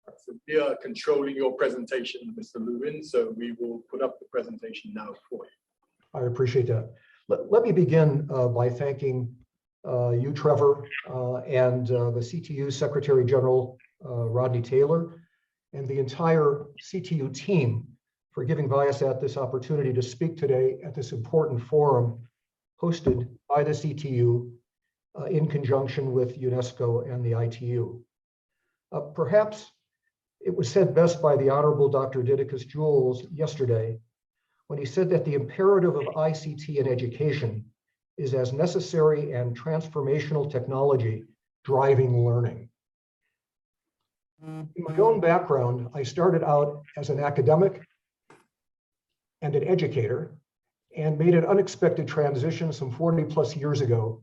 So we are controlling your presentation, Mr. Lubin, so we will put up the presentation now for you. I appreciate that. Let me begin by thanking you, Trevor, and the CTU Secretary General, Rodney Taylor, and the entire CTU team for giving Viasat this opportunity to speak today at this important forum hosted by the CTU in conjunction with UNESCO and the ITU. Perhaps it was said best by the Honorable Dr. Didicus Jules yesterday, when he said that the imperative of ICT in education is as necessary and transformational technology driving learning. In my own background, I started out as an academic and an educator and made an unexpected transition some 40 plus years ago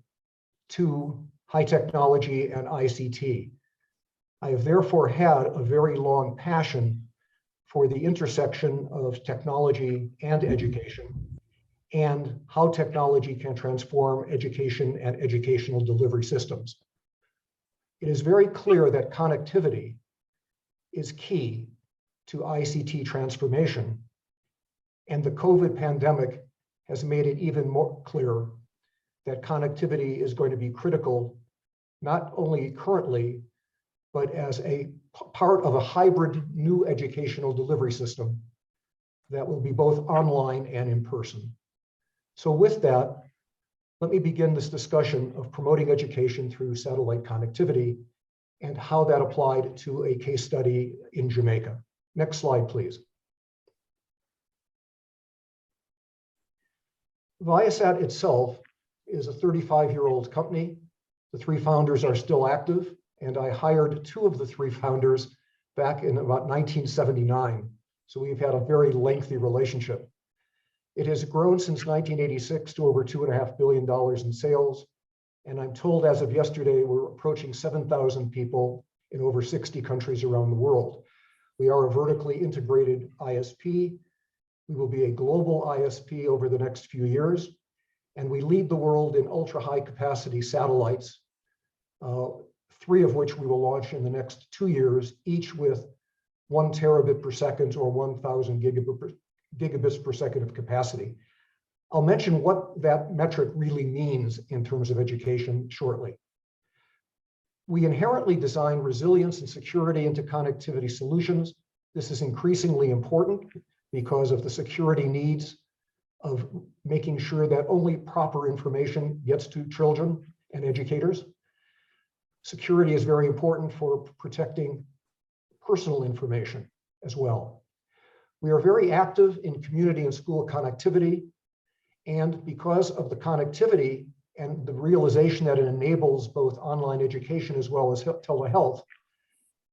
to high technology and ICT. I have therefore had a very long passion for the intersection of technology and education and how technology can transform education and educational delivery systems. It is very clear that connectivity is key to ICT transformation, and the COVID pandemic has made it even more clear that connectivity is going to be critical, not only currently, but as a part of a hybrid new educational delivery system that will be both online and in person. So with that, let me begin this discussion of promoting education through satellite connectivity and how that applied to a case study in Jamaica. Next slide, please. Viasat itself is a 35-year-old company. The three founders are still active, and I hired two of the three founders back in about 1979. So we've had a very lengthy relationship. It has grown since 1986 to over $2.5 billion in sales. And I'm told as of yesterday, we're approaching 7,000 people in over 60 countries around the world. We are a vertically integrated ISP. We will be a global ISP over the next few years. And we lead the world in ultra high capacity satellites, three of which we will launch in the next 2 years, each with 1 terabit per second or 1,000 gigabits per second of capacity. I'll mention what that metric really means in terms of education shortly. We inherently design resilience and security into connectivity solutions. This is increasingly important because of the security needs of making sure that only proper information gets to children and educators. Security is very important for protecting personal information as well. We are very active in community and school connectivity. And because of the connectivity and the realization that it enables both online education as well as telehealth,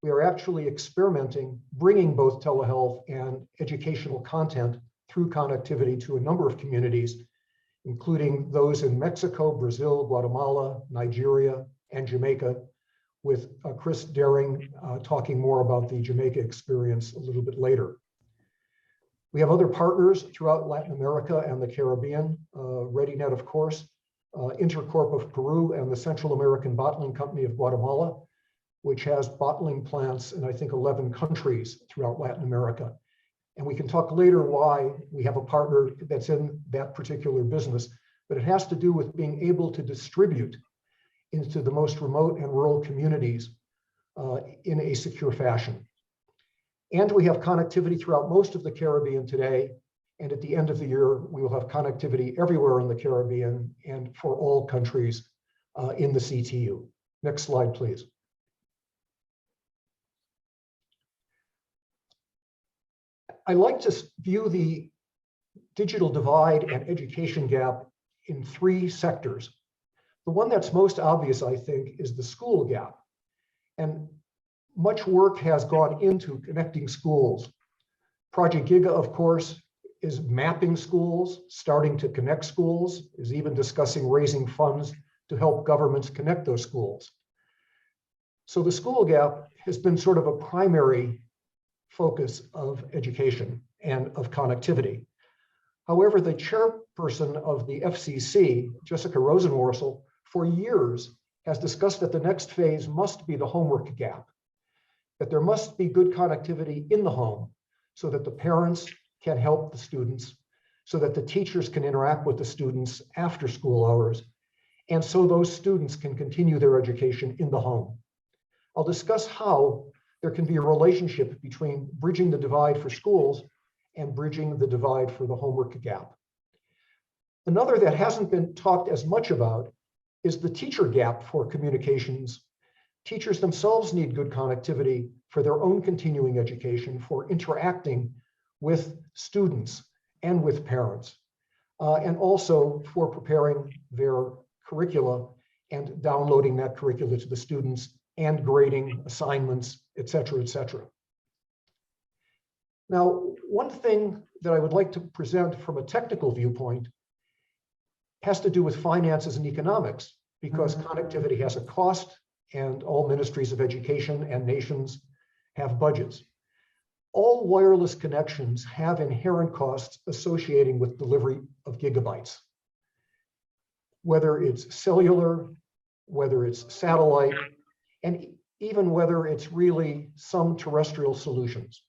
we are actually experimenting, bringing both telehealth and educational content through connectivity to a number of communities, including those in Mexico, Brazil, Guatemala, Nigeria, and Jamaica, with Chris Daring talking more about the Jamaica experience a little bit later. We have other partners throughout Latin America and the Caribbean, ReadyNet, of course, Intercorp of Peru, and the Central American Bottling Company of Guatemala, which has bottling plants in, I think, 11 countries throughout Latin America. And we can talk later why we have a partner that's in that particular business, but it has to do with being able to distribute into the most remote and rural communities in a secure fashion. And we have connectivity throughout most of the Caribbean today. And at the end of the year, we will have connectivity everywhere in the Caribbean and for all countries in the CTU. Next slide, please. I like to view the digital divide and education gap in three sectors. The one that's most obvious, I think, is the school gap. And much work has gone into connecting schools. Project Giga, of course, is mapping schools, starting to connect schools, is even discussing raising funds to help governments connect those schools. So the school gap has been sort of a primary focus of education and of connectivity. However, the chairperson of the FCC, Jessica Rosenworcel, for years has discussed that the next phase must be the homework gap, that there must be good connectivity in the home so that the parents can help the students, so that the teachers can interact with the students after school hours, and so those students can continue their education in the home. I'll discuss how there can be a relationship between bridging the divide for schools and bridging the divide for the homework gap. Another that hasn't been talked as much about is the teacher gap for communications. Teachers themselves need good connectivity for their own continuing education, for interacting with students and with parents, and also for preparing their curricula and downloading that curricula to the students and grading assignments, et cetera, et cetera. Now, one thing that I would like to present from a technical viewpoint has to do with finances and economics, because connectivity has a cost and all ministries of education and nations have budgets. All wireless connections have inherent costs associating with delivery of gigabytes. Whether it's cellular, whether it's satellite, and even whether it's really some terrestrial solutions.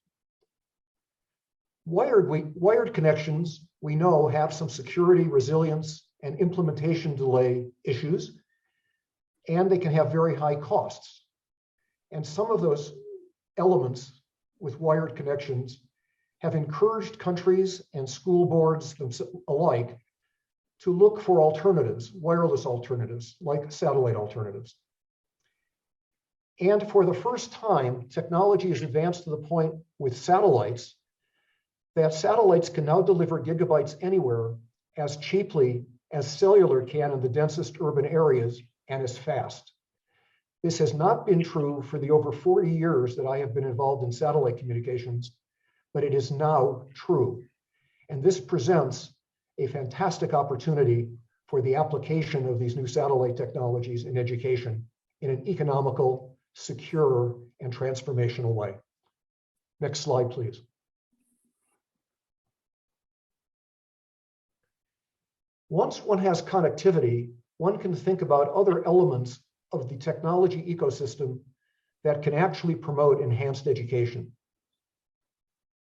Wired connections, we know, have some security, resilience, and implementation delay issues, and they can have very high costs. And some of those elements with wired connections have encouraged countries and school boards alike to look for alternatives, wireless alternatives, like satellite alternatives. And for the first time, technology has advanced to the point with satellites that satellites can now deliver gigabytes anywhere as cheaply as cellular can in the densest urban areas and as fast. This has not been true for the over 40 years that I have been involved in satellite communications, but it is now true. And this presents a fantastic opportunity for the application of these new satellite technologies in education in an economical, secure, and transformational way. Next slide, please. Once one has connectivity, one can think about other elements of the technology ecosystem that can actually promote enhanced education.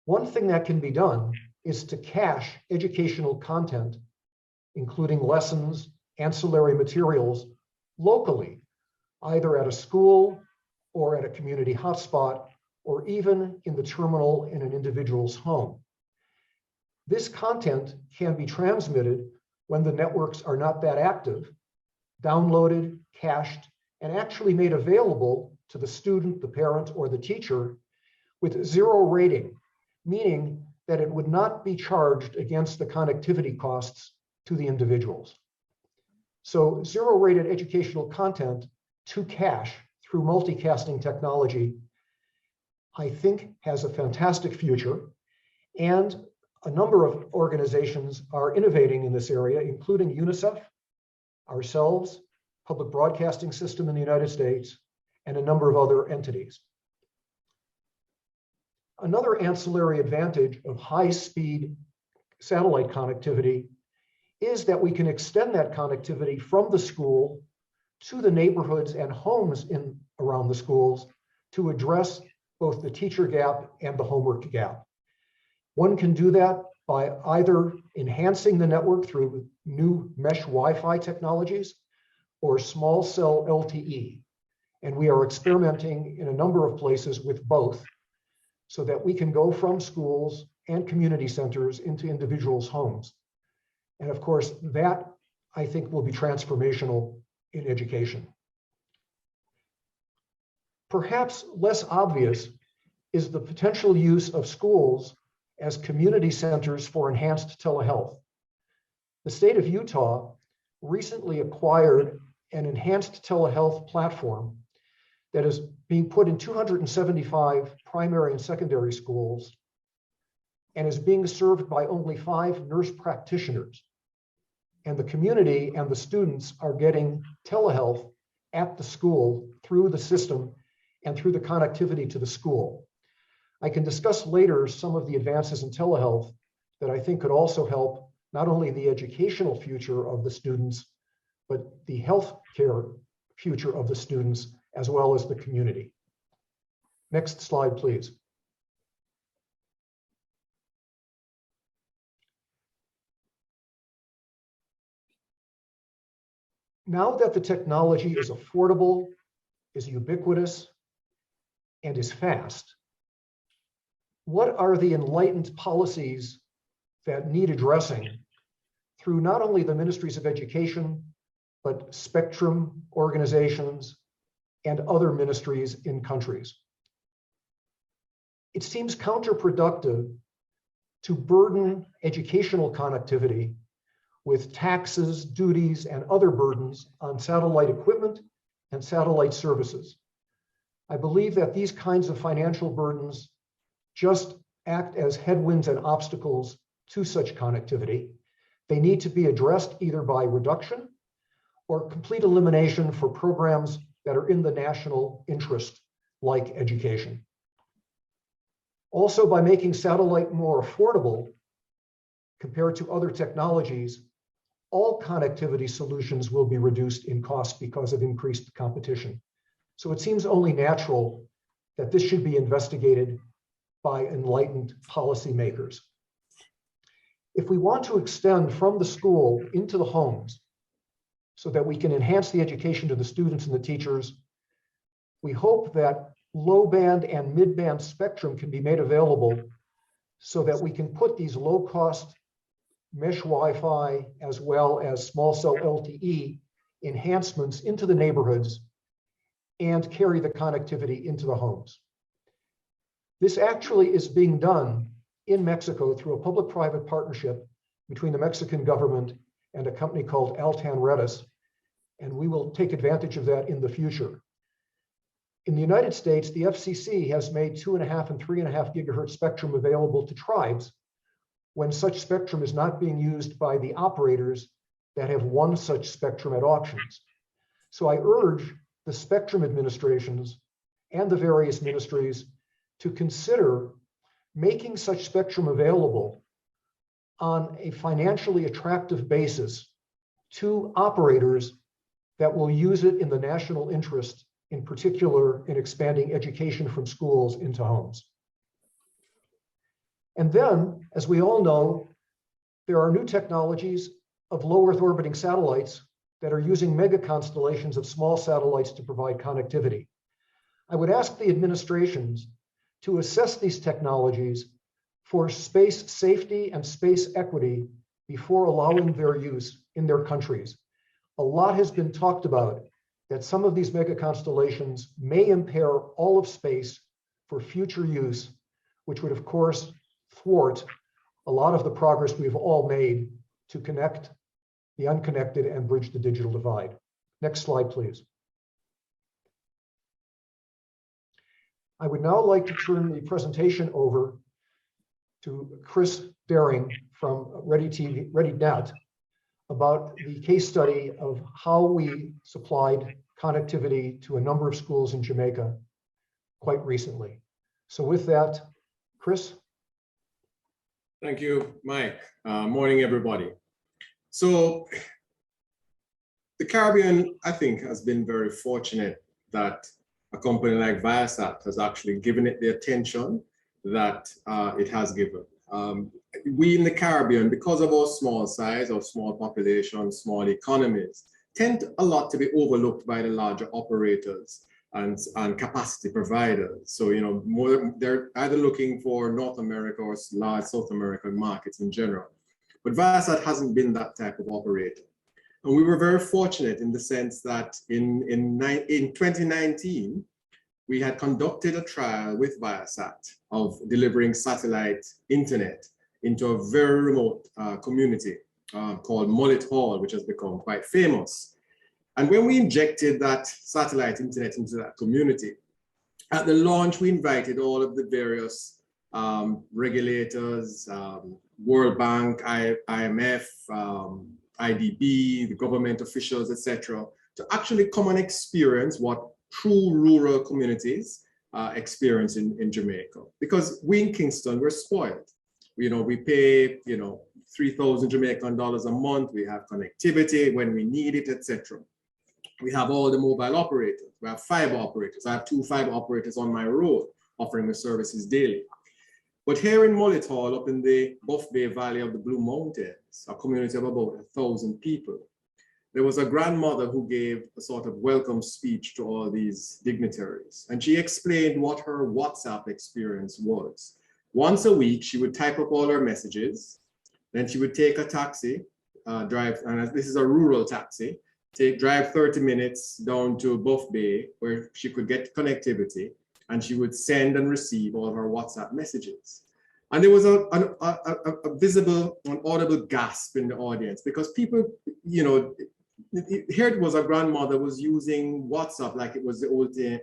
One thing that can be done is to cache educational content, including lessons, ancillary materials, locally, either at a school or at a community hotspot, or even in the terminal in an individual's home. This content can be transmitted when the networks are not that active, downloaded, cached, and actually made available to the student, the parent, or the teacher with zero rating, meaning that it would not be charged against the connectivity costs to the individuals. So zero rated educational content to cache through multicasting technology, I think, has a fantastic future. And a number of organizations are innovating in this area, including UNICEF, ourselves, Public Broadcasting System in the United States, and a number of other entities. Another ancillary advantage of high-speed satellite connectivity is that we can extend that connectivity from the school to the neighborhoods and homes around the schools to address both the teacher gap and the homework gap. One can do that by either enhancing the network through new mesh Wi-Fi technologies or small cell LTE. And we are experimenting in a number of places with both so that we can go from schools and community centers into individuals' homes. And of course, that I think will be transformational in education. Perhaps less obvious is the potential use of schools as community centers for enhanced telehealth. The state of Utah recently acquired an enhanced telehealth platform that is being put in 275 primary and secondary schools and is being served by only 5 nurse practitioners. And the community and the students are getting telehealth at the school through the system and through the connectivity to the school. I can discuss later some of the advances in telehealth that I think could also help not only the educational future of the students, but the healthcare future of the students, as well as the community. Next slide, please. Now that the technology is affordable, is ubiquitous, and is fast, what are the enlightened policies that need addressing through not only the ministries of education, but spectrum organizations and other ministries in countries? It seems counterproductive to burden educational connectivity with taxes, duties, and other burdens on satellite equipment and satellite services. I believe that these kinds of financial burdens just act as headwinds and obstacles to such connectivity. They need to be addressed either by reduction or complete elimination for programs that are in the national interest, like education. Also, by making satellite more affordable compared to other technologies, all connectivity solutions will be reduced in cost because of increased competition. So it seems only natural that this should be investigated by enlightened policymakers. If we want to extend from the school into the homes so that we can enhance the education to the students and the teachers, we hope that low band and mid band spectrum can be made available so that we can put these low cost mesh Wi-Fi as well as small cell LTE enhancements into the neighborhoods and carry the connectivity into the homes. This actually is being done in Mexico through a public-private partnership between the Mexican government and a company called Altan Redes, and we will take advantage of that in the future. In the United States, the FCC has made 2.5 and 3.5 gigahertz spectrum available to tribes when such spectrum is not being used by the operators that have won such spectrum at auctions. So I urge the spectrum administrations and the various ministries to consider making such spectrum available on a financially attractive basis to operators that will use it in the national interest, in particular in expanding education from schools into homes. And then, as we all know, there are new technologies of low Earth orbiting satellites that are using mega constellations of small satellites to provide connectivity. I would ask the administrations to assess these technologies for space safety and space equity before allowing their use in their countries. A lot has been talked about that some of these mega constellations may impair all of space for future use, which would of course thwart a lot of the progress we've all made to connect the unconnected and bridge the digital divide. Next slide, please. I would now like to turn the presentation over to Chris Daring from ReadyNet about the case study of how we supplied connectivity to a number of schools in Jamaica quite recently. So with that, Chris. Thank you, Mike. Morning, everybody. So the Caribbean, I think, has been very fortunate that a company like Viasat has actually given it the attention that it has given. We in the Caribbean, because of our small size, our small population, small economies, tend a lot to be overlooked by the larger operators and capacity providers. So, you know, they're either looking for North America or large South American markets in general. But Viasat hasn't been that type of operator. And we were very fortunate in the sense that in 2019, we had conducted a trial with Viasat of delivering satellite internet into a very remote community called Mullet Hall, which has become quite famous. And when we injected that satellite internet into that community, at the launch, we invited all of the various regulators, World Bank, IMF, IDB, the government officials, etc., to actually come and experience what true rural communities experience in Jamaica. Because we in Kingston, we're spoiled. You know, we pay, you know, 3,000 Jamaican dollars a month. We have connectivity when we need it, etc. We have all the mobile operators. We have fiber operators. I have 2 fiber operators on my road offering the services daily. But here in Mullet Hall, up in the Buff Bay Valley of the Blue Mountains, a community of about 1,000 people, there was a grandmother who gave a sort of welcome speech to all these dignitaries. And she explained what her WhatsApp experience was. Once a week, she would type up all her messages. Then she would take a taxi, drive, and this is a rural taxi, drive 30 minutes down to Buff Bay where she could get connectivity, and she would send and receive all her WhatsApp messages. And there was a visible, an audible gasp in the audience because people, you know, here it was a grandmother was using WhatsApp like it was the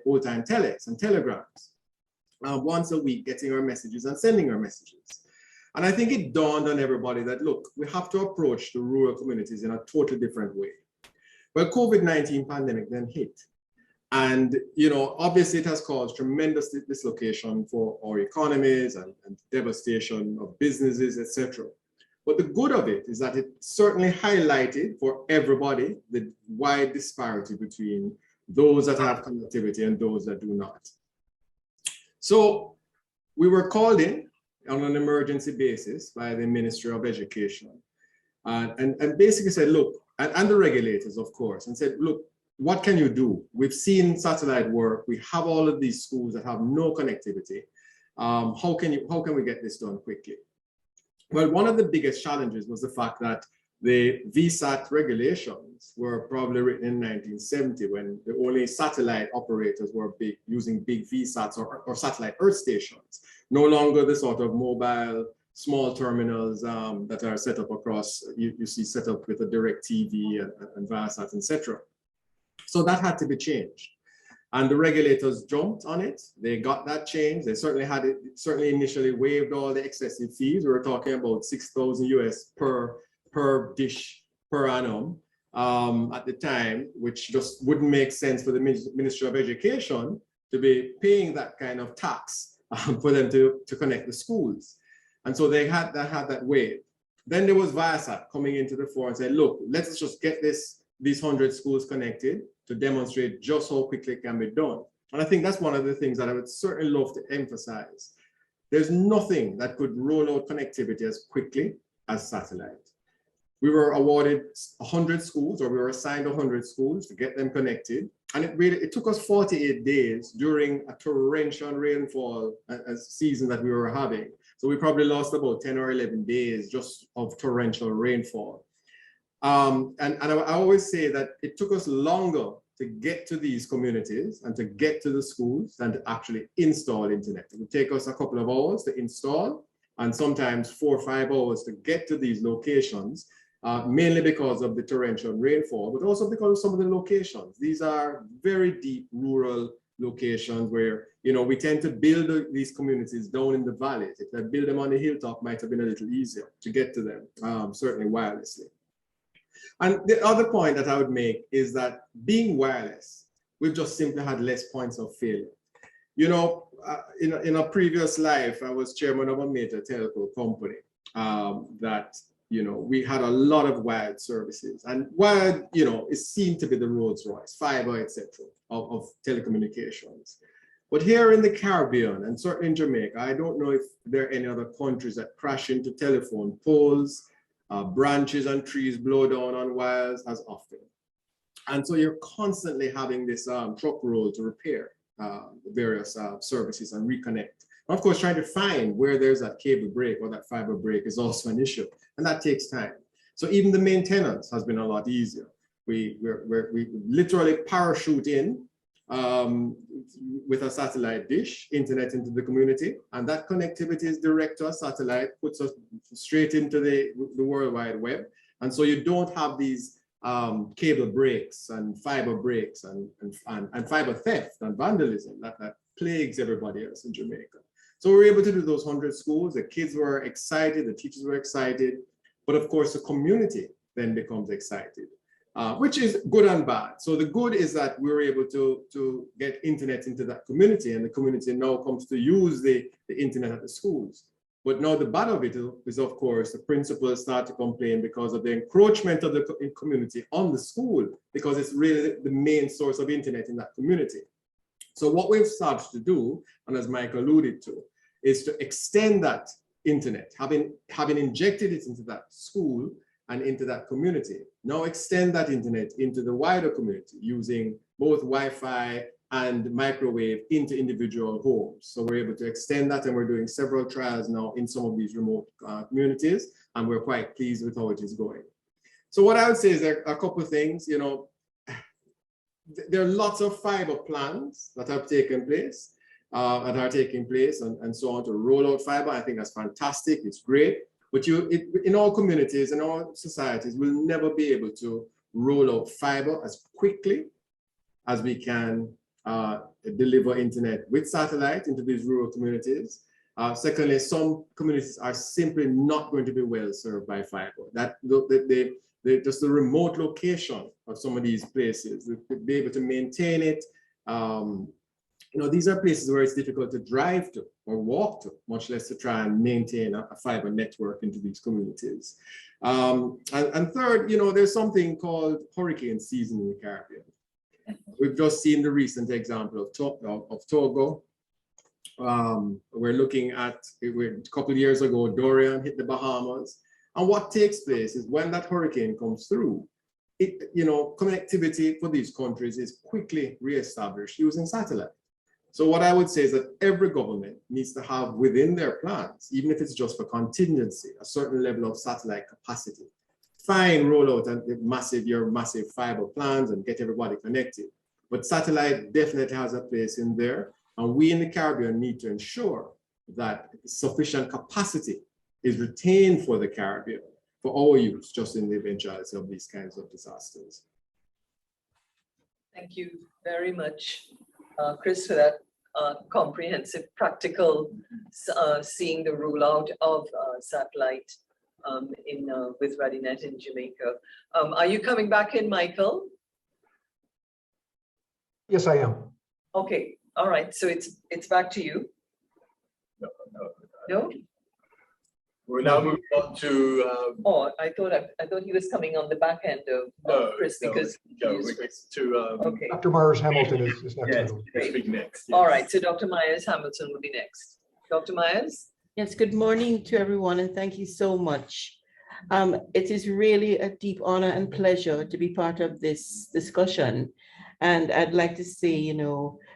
old time telex and telegrams. Once a week, getting her messages and sending her messages. And I think it dawned on everybody that, look, we have to approach the rural communities in a totally different way. Well, COVID-19 pandemic then hit. And, you know, obviously it has caused tremendous dislocation for our economies and devastation of businesses, etc. But the good of it is that it certainly highlighted for everybody the wide disparity between those that have connectivity and those that do not. So we were called in on an emergency basis by the Ministry of Education and basically said, look, and the regulators, of course, and said, look, what can you do? We've seen satellite work. We have all of these schools that have no connectivity. How can we get this done quickly? Well, one of the biggest challenges was the fact that the Viasat regulations were probably written in 1970 when the only satellite operators were using big VSATs or satellite earth stations, no longer the sort of mobile small terminals that are set up across, you see set up with a direct TV and Viasat, etc. So that had to be changed. And the regulators jumped on it. They got that change. They certainly had it, certainly initially waived all the excessive fees. We were talking about 6,000 US per dish per annum at the time, which just wouldn't make sense for the Ministry of Education to be paying that kind of tax for them to connect the schools. And so they had that waived. Then there was Viasat coming into the fore and said, look, let's just get these 100 schools connected to demonstrate just how quickly it can be done. And I think that's one of the things that I would certainly love to emphasize. There's nothing that could roll out connectivity as quickly as satellite. We were awarded 100 schools, or we were assigned 100 schools to get them connected. And it took us 48 days during a torrential rainfall season that we were having. So we probably lost about 10 or 11 days just of torrential rainfall. And I always say that it took us longer to get to these communities and to get to the schools than to actually install internet. It would take us a couple of hours to install and sometimes 4 or 5 hours to get to these locations, mainly because of the torrential rainfall, but also because of some of the locations. These are very deep rural locations where, you know, we tend to build these communities down in the valleys. If I build them on the hilltop, might have been a little easier to get to them, certainly wirelessly. And the other point that I would make is that being wireless, we've just simply had less points of failure. You know, in a previous life, I was chairman of a major telco company that, you know, we had a lot of wired services, and wired, you know, it seemed to be the Rolls Royce, fiber, etc., of telecommunications. But here in the Caribbean and certainly in Jamaica, I don't know if there are any other countries that crash into telephone poles, branches and trees blow down on wires as often. And so you're constantly having this truck roll to repair the various services and reconnect. And of course, trying to find where there's that cable break or that fiber break is also an issue, and that takes time. So even the maintenance has been a lot easier. We literally parachute in with a satellite dish, internet into the community, and that connectivity is direct to a satellite, puts us straight into the World Wide Web. And so you don't have these cable breaks and fiber breaks and fiber theft and vandalism that plagues everybody else in Jamaica. So we were able to do those 100 schools. The kids were excited, the teachers were excited, but of course the community then becomes excited. Which is good and bad. So the good is that we were able to get internet into that community, and the community now comes to use the internet at the schools. But now the bad of it is, of course, the principals start to complain because of the encroachment of the community on the school, because it's really the main source of internet in that community. So what we've started to do, and as Mike alluded to, is to extend that internet, having injected it into that school and into that community. Now extend that internet into the wider community using both Wi-Fi and microwave into individual homes. So we're able to extend that, and we're doing several trials now in some of these remote communities, and we're quite pleased with how it is going. So what I would say is there are a couple of things. You know, there are lots of fiber plans that have taken place. that are taking place and so on to roll out fiber. I think that's fantastic. It's great. But in all communities, in all societies, we'll never be able to roll out fiber as quickly as we can deliver internet with satellite into these rural communities. Secondly, some communities are simply not going to be well served by fiber. Just the remote location of some of these places, to be able to maintain it. These are places where it's difficult to drive to or walk to, much less to try and maintain a fiber network into these communities. And third, there's something called hurricane season in the Caribbean. We've just seen the recent example of Togo. We're looking at, a couple of years ago, Dorian hit the Bahamas. And what takes place is when that hurricane comes through, connectivity for these countries is quickly reestablished using satellite. So what I would say is that every government needs to have within their plans, even if it's just for contingency, a certain level of satellite capacity. Fine, roll out your massive fiber plans and get everybody connected. But satellite definitely has a place in there. And we in the Caribbean need to ensure that sufficient capacity is retained for the Caribbean for our use, just in the eventuality of these kinds of disasters. Thank you very much, Chris, for that comprehensive, practical, seeing the rollout of satellite with ReadyNet in Jamaica. Are you coming back in, Michael? Yes, I am. Okay, all right. So it's back to you. No? We'll now move on to. I thought he was coming on the back end of Chris because. Okay. Dr. Myers Hamilton is next. Yes, speak next. Yes. All right. So Dr. Myers Hamilton will be next. Dr. Myers. Yes. Good morning to everyone, and thank you so much. It is really a deep honor and pleasure to be part of this discussion, and I'd like to say,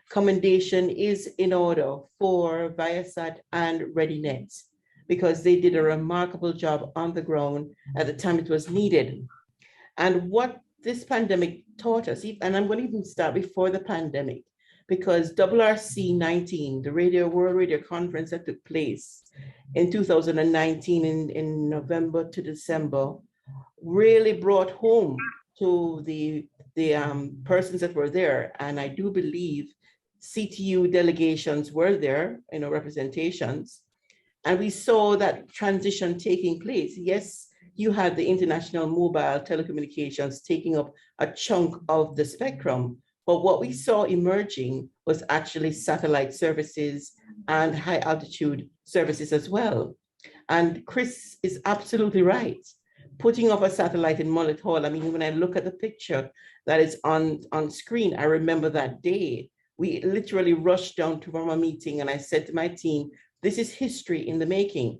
commendation is in order for Viasat and ReadyNet, because they did a remarkable job on the ground at the time it was needed. And what this pandemic taught us, and I'm going to even start before the pandemic, because WRC19, the World Radio Conference that took place in 2019 in November to December, really brought home to the persons that were there. And I do believe CTU delegations were there, representations. And we saw that transition taking place. Yes, you had the international mobile telecommunications taking up a chunk of the spectrum, but what we saw emerging was actually satellite services and high altitude services as well. And Chris is absolutely right. Putting up a satellite in Mullet Hall, I mean, when I look at the picture that is on screen, I remember that day. We literally rushed down from a meeting and I said to my team, this is history in the making.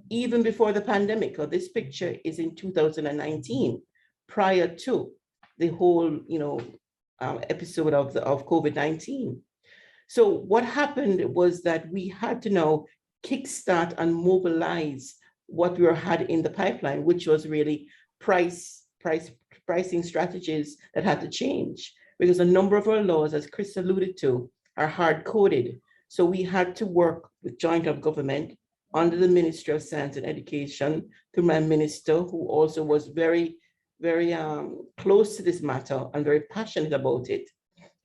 Even before the pandemic, or this picture is in 2019, prior to the whole, episode of COVID-19. So what happened was that we had to now kickstart and mobilize what we had in the pipeline, which was really pricing strategies that had to change, because a number of our laws, as Chris alluded to, are hard-coded. So we had to work with joint of government under the Ministry of Science and Education through my minister, who also was very, very close to this matter and very passionate about it,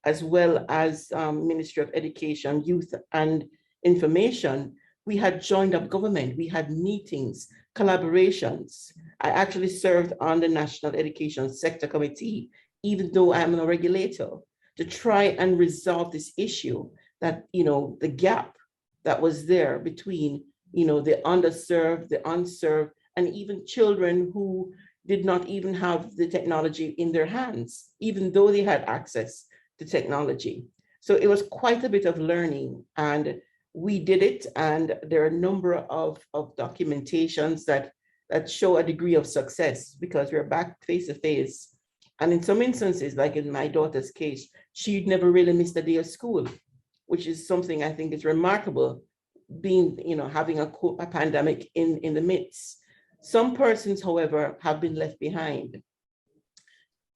as well as Ministry of Education, Youth and Information. We had joined up government, we had meetings, collaborations. I actually served on the National Education Sector Committee, even though I'm a regulator, to try and resolve this issue that, the gap that was there between, the underserved, the unserved, and even children who did not even have the technology in their hands, even though they had access to technology. So it was quite a bit of learning, and we did it. And there are a number of documentations that show a degree of success, because we're back face to face. And in some instances, like in my daughter's case, she'd never really missed a day of school, which is something I think is remarkable, being, having a pandemic in the midst. Some persons, however, have been left behind.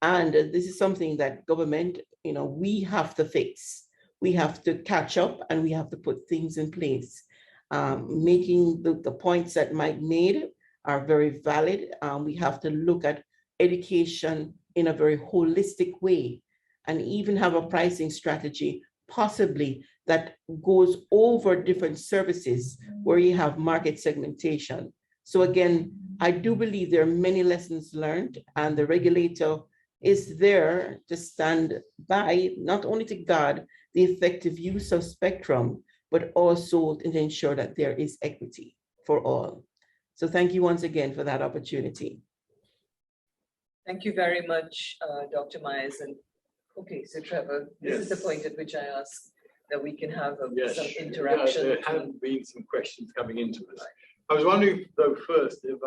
And this is something that government, we have to fix. we have to catch up and we have to put things in place. Making the points that Mike made are very valid. We have to look at education in a very holistic way and even have a pricing strategy possibly that goes over different services where you have market segmentation. So again, I do believe there are many lessons learned, and the regulator is there to stand by, not only to guard the effective use of spectrum, but also to ensure that there is equity for all. So thank you once again for that opportunity. Thank you very much, Dr. Myers. And okay, so Trevor, this is the point at which I ask that we can have some interaction. There have been some questions coming into us. I was wondering, though, first, if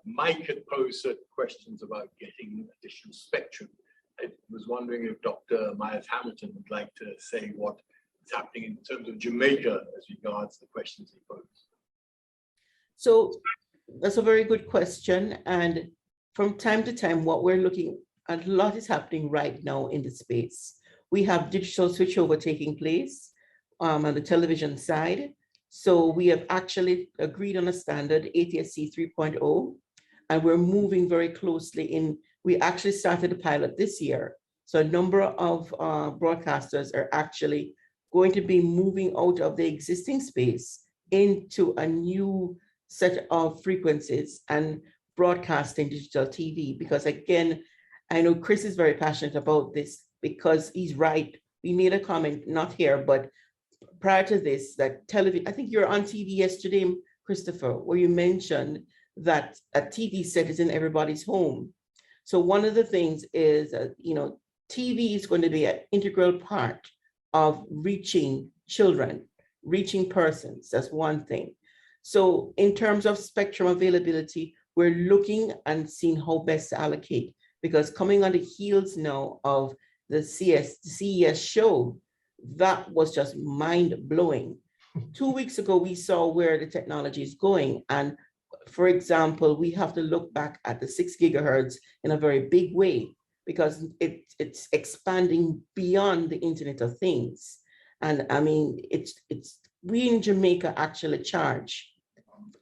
Mike had posed certain questions about getting additional spectrum. I was wondering if Dr. Myers-Hamilton would like to say what is happening in terms of Jamaica as regards the questions he posed. So that's a very good question. And from time to time, what we're looking at, a lot is happening right now in the space. We have digital switchover taking place on the television side. So we have actually agreed on a standard ATSC 3.0, and we're moving very closely in. We actually started a pilot this year. So a number of broadcasters are actually going to be moving out of the existing space into a new set of frequencies and broadcasting digital TV. Because again, I know Chris is very passionate about this because he's right. We made a comment, not here, but prior to this, that television, I think you're on TV yesterday, Christopher, where you mentioned that a TV set is in everybody's home. So one of the things is, TV is going to be an integral part of reaching children, reaching persons. That's one thing. So in terms of spectrum availability, we're looking and seeing how best to allocate, because coming on the heels now of the CES show, that was just mind-blowing. 2 weeks ago, we saw where the technology is going. And for example, we have to look back at the 6 gigahertz in a very big way, because it's expanding beyond the Internet of Things. And I mean, we in Jamaica actually charge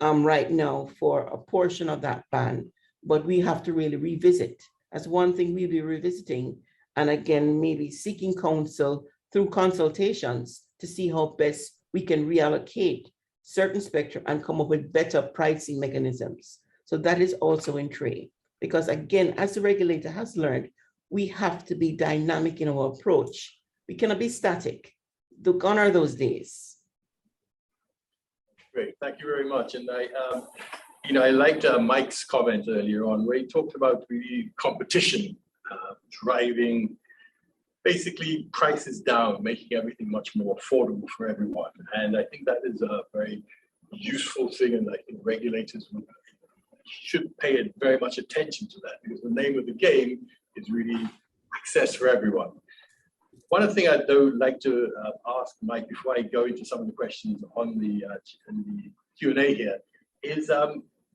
right now for a portion of that band, but we have to really revisit. That's one thing we'll be revisiting. And again, maybe seeking counsel through consultations to see how best we can reallocate certain spectrum and come up with better pricing mechanisms. So that is also in tray. Because again, as the regulator has learned, we have to be dynamic in our approach. We cannot be static. Gone are those days. Great, thank you very much. And I liked Mike's comment earlier on where he talked about really competition driving basically prices down, making everything much more affordable for everyone. And I think that is a very useful thing, and I think regulators should pay very much attention to that, because the name of the game is really access for everyone. One other thing I'd though like to ask Mike before I go into some of the questions on the Q&A here is,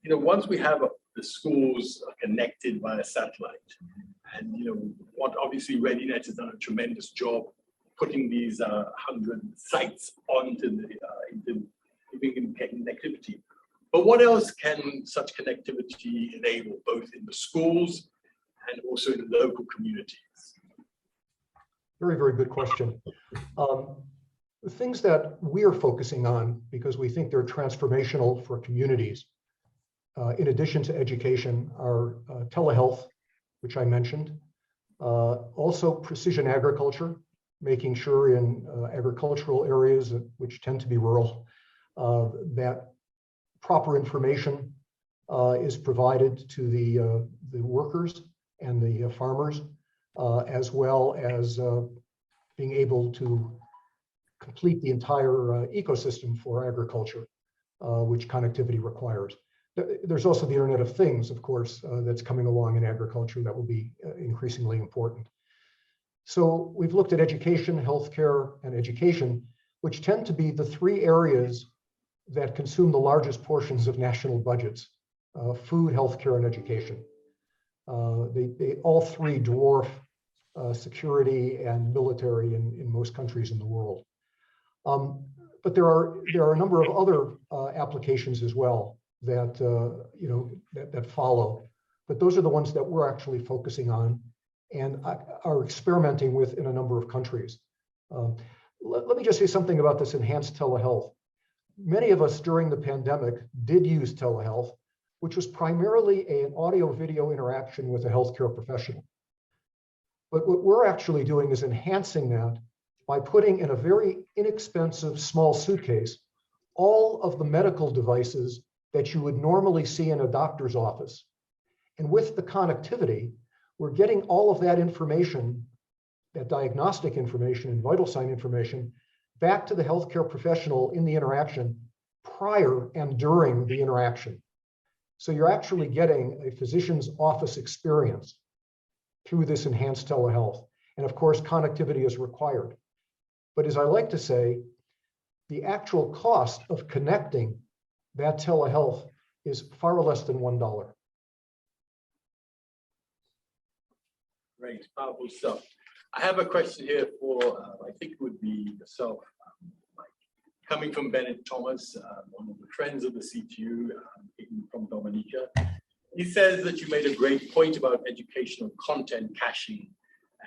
once we have the schools connected via satellite, and what obviously ReadyNet has done a tremendous job putting these 100 sites onto the giving connectivity. But what else can such connectivity enable, both in the schools and also in the local communities? Very, very good question. The things that we are focusing on, because we think they're transformational for communities, in addition to education, are telehealth, which I mentioned, also precision agriculture, making sure in agricultural areas which tend to be rural, that proper information is provided to the workers and the farmers, as well as being able to complete the entire ecosystem for agriculture, which connectivity requires. There's also the Internet of Things, of course, that's coming along in agriculture that will be increasingly important. So we've looked at education, healthcare, and education, which tend to be the 3 areas that consume the largest portions of national budgets: food, healthcare, and education. They all 3 dwarf security and military in most countries in the world. But there are a number of other applications as well that that follow. But those are the ones that we're actually focusing on and are experimenting with in a number of countries. Let me just say something about this enhanced telehealth. Many of us during the pandemic did use telehealth, which was primarily an audio-video interaction with a healthcare professional. But what we're actually doing is enhancing that by putting in a very inexpensive small suitcase all of the medical devices that you would normally see in a doctor's office. And with the connectivity, we're getting all of that information, that diagnostic information and vital sign information, back to the healthcare professional in the interaction prior and during the interaction. So you're actually getting a physician's office experience through this enhanced telehealth. And of course, connectivity is required. But as I like to say, the actual cost of connecting that telehealth is far less than $1. Great, powerful stuff. I have a question here for, I think it would be yourself, Mike. Coming from Bennett Thomas, one of the friends of the CTU, from Dominica. He says that you made a great point about educational content caching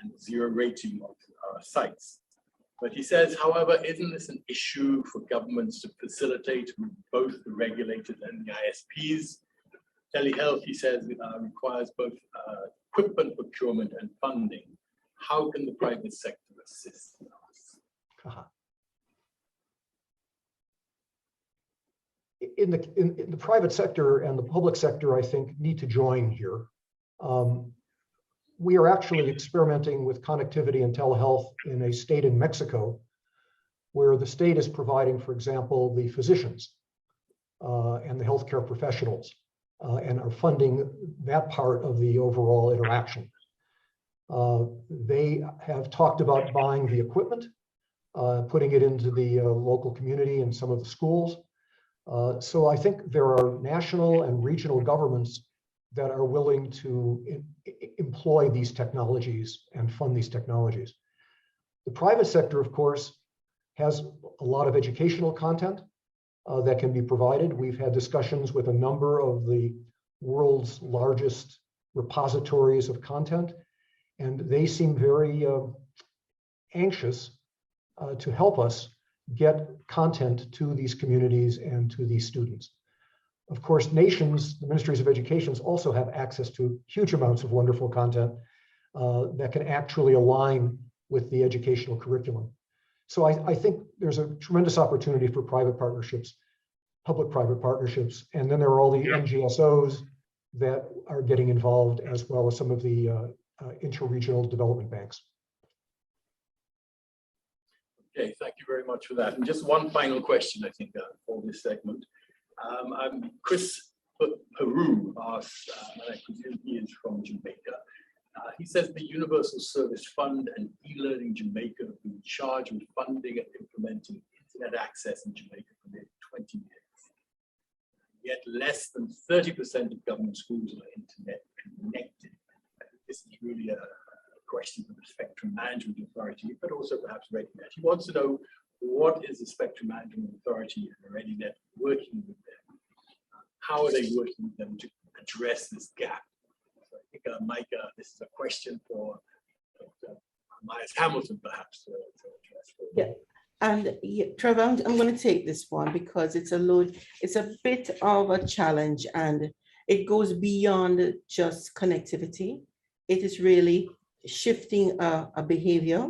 and zero rating of sites. But he says, however, isn't this an issue for governments to facilitate with both the regulated and the ISPs? Telehealth, he says, requires both equipment procurement and funding. How can the private sector assist in us? In the private sector and the public sector, I think, need to join here. We are actually experimenting with connectivity and telehealth in a state in Mexico, where the state is providing, for example, the physicians and the healthcare professionals and are funding that part of the overall interaction. They have talked about buying the equipment, putting it into the local community and some of the schools. So I think there are national and regional governments that are willing to employ these technologies and fund these technologies. The private sector, of course, has a lot of educational content that can be provided. We've had discussions with a number of the world's largest repositories of content, and they seem very anxious to help us get content to these communities and to these students. Of course, nations, the ministries of education also have access to huge amounts of wonderful content that can actually align with the educational curriculum. So I think there's a tremendous opportunity for private partnerships, public-private partnerships, and then there are all the NGSOs that are getting involved, as well as some of the interregional development banks. Okay, thank you very much for that. And just one final question, I think, for this segment. Chris Peru asks, and I presume he is from Jamaica. He says the Universal Service Fund and eLearning Jamaica have been charged with funding and implementing internet access in Jamaica for nearly 20 years. Yet less than 30% of government schools are internet connected. This is really a question for the Spectrum Management Authority, but also perhaps ReadyNet. He wants to know, what is the Spectrum Management Authority and ReadyNet working with them? How are they working with them to address this gap? So I think, Mike, this is a question for Myers Hamilton, perhaps, to address. Yeah, and Trevor, I'm going to take this one because it's a bit of a challenge, and it goes beyond just connectivity. It is really shifting a behavior,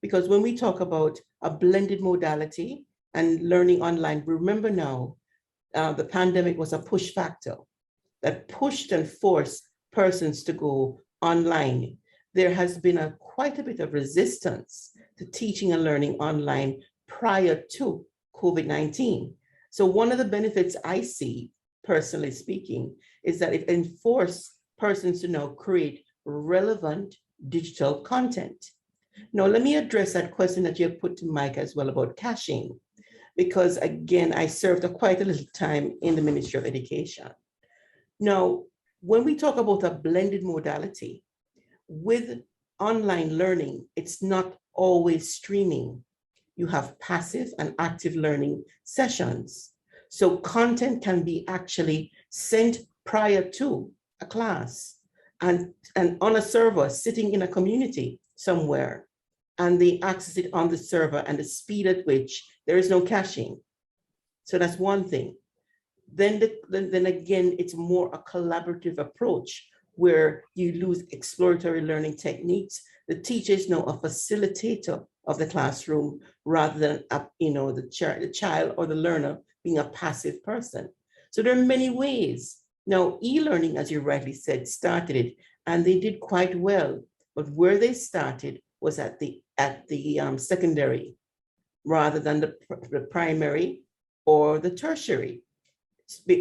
because when we talk about a blended modality and learning online, remember now, the pandemic was a push factor that pushed and forced persons to go online. There has been quite a bit of resistance to teaching and learning online prior to COVID-19. So one of the benefits I see, personally speaking, is that it enforced persons to now create relevant digital content. Now, let me address that question that you have put to Mike as well about caching, because again, I served quite a little time in the Ministry of Education. Now, when we talk about a blended modality with online learning, it's not always streaming. You have passive and active learning sessions. So content can be actually sent prior to a class and on a server sitting in a community somewhere, and they access it on the server and the speed at which there is no caching. So that's one thing. Then again, it's more a collaborative approach where you use exploratory learning techniques. The teacher is now a facilitator of the classroom rather than the child or the learner being a passive person. So there are many ways. Now, e-learning, as you rightly said, started it, and they did quite well. But where they started was at the secondary rather than the primary or the tertiary.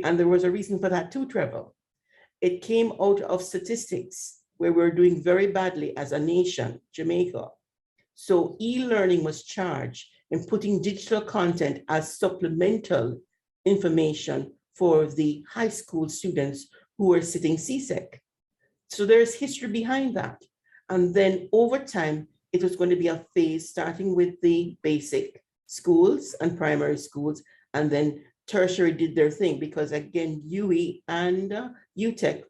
And there was a reason for that too, Trevor. It came out of statistics where we're doing very badly as a nation, Jamaica. So e-learning was charged in putting digital content as supplemental information for the high school students who were sitting CSEC. So there's history behind that. And then over time, it was going to be a phase starting with the basic schools and primary schools, and then tertiary did their thing, because again, UE and UTEC,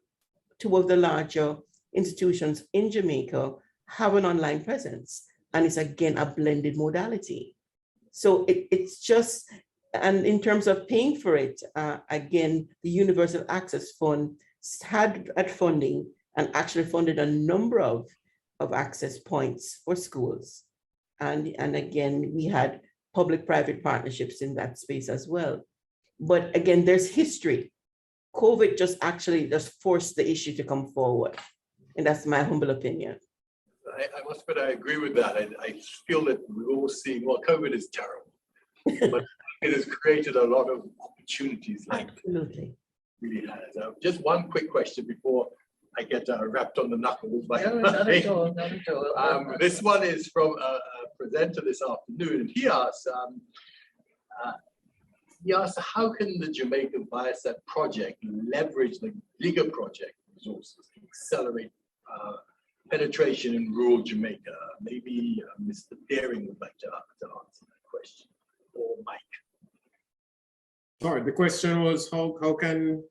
two of the larger institutions in Jamaica, have an online presence. And it's again a blended modality. So it's just, and in terms of paying for it, again, the Universal Access Fund had funding and actually funded a number of access points for schools. And again, we had public-private partnerships in that space as well. But again, there's history. COVID just forced the issue to come forward. And that's my humble opinion. I must admit, I agree with that. I feel that we're all seeing, well, COVID is terrible, but it has created a lot of opportunities. Absolutely. Really has. Just one quick question before I get wrapped on the knuckles. No, not at all, not at all. This one is from a presenter this afternoon, and he asks, how can the Jamaica Viasat project leverage the Giga Project resources to accelerate penetration in rural Jamaica? Maybe Mr. Daring would like to answer that question, or Mike. Sorry, the question was how can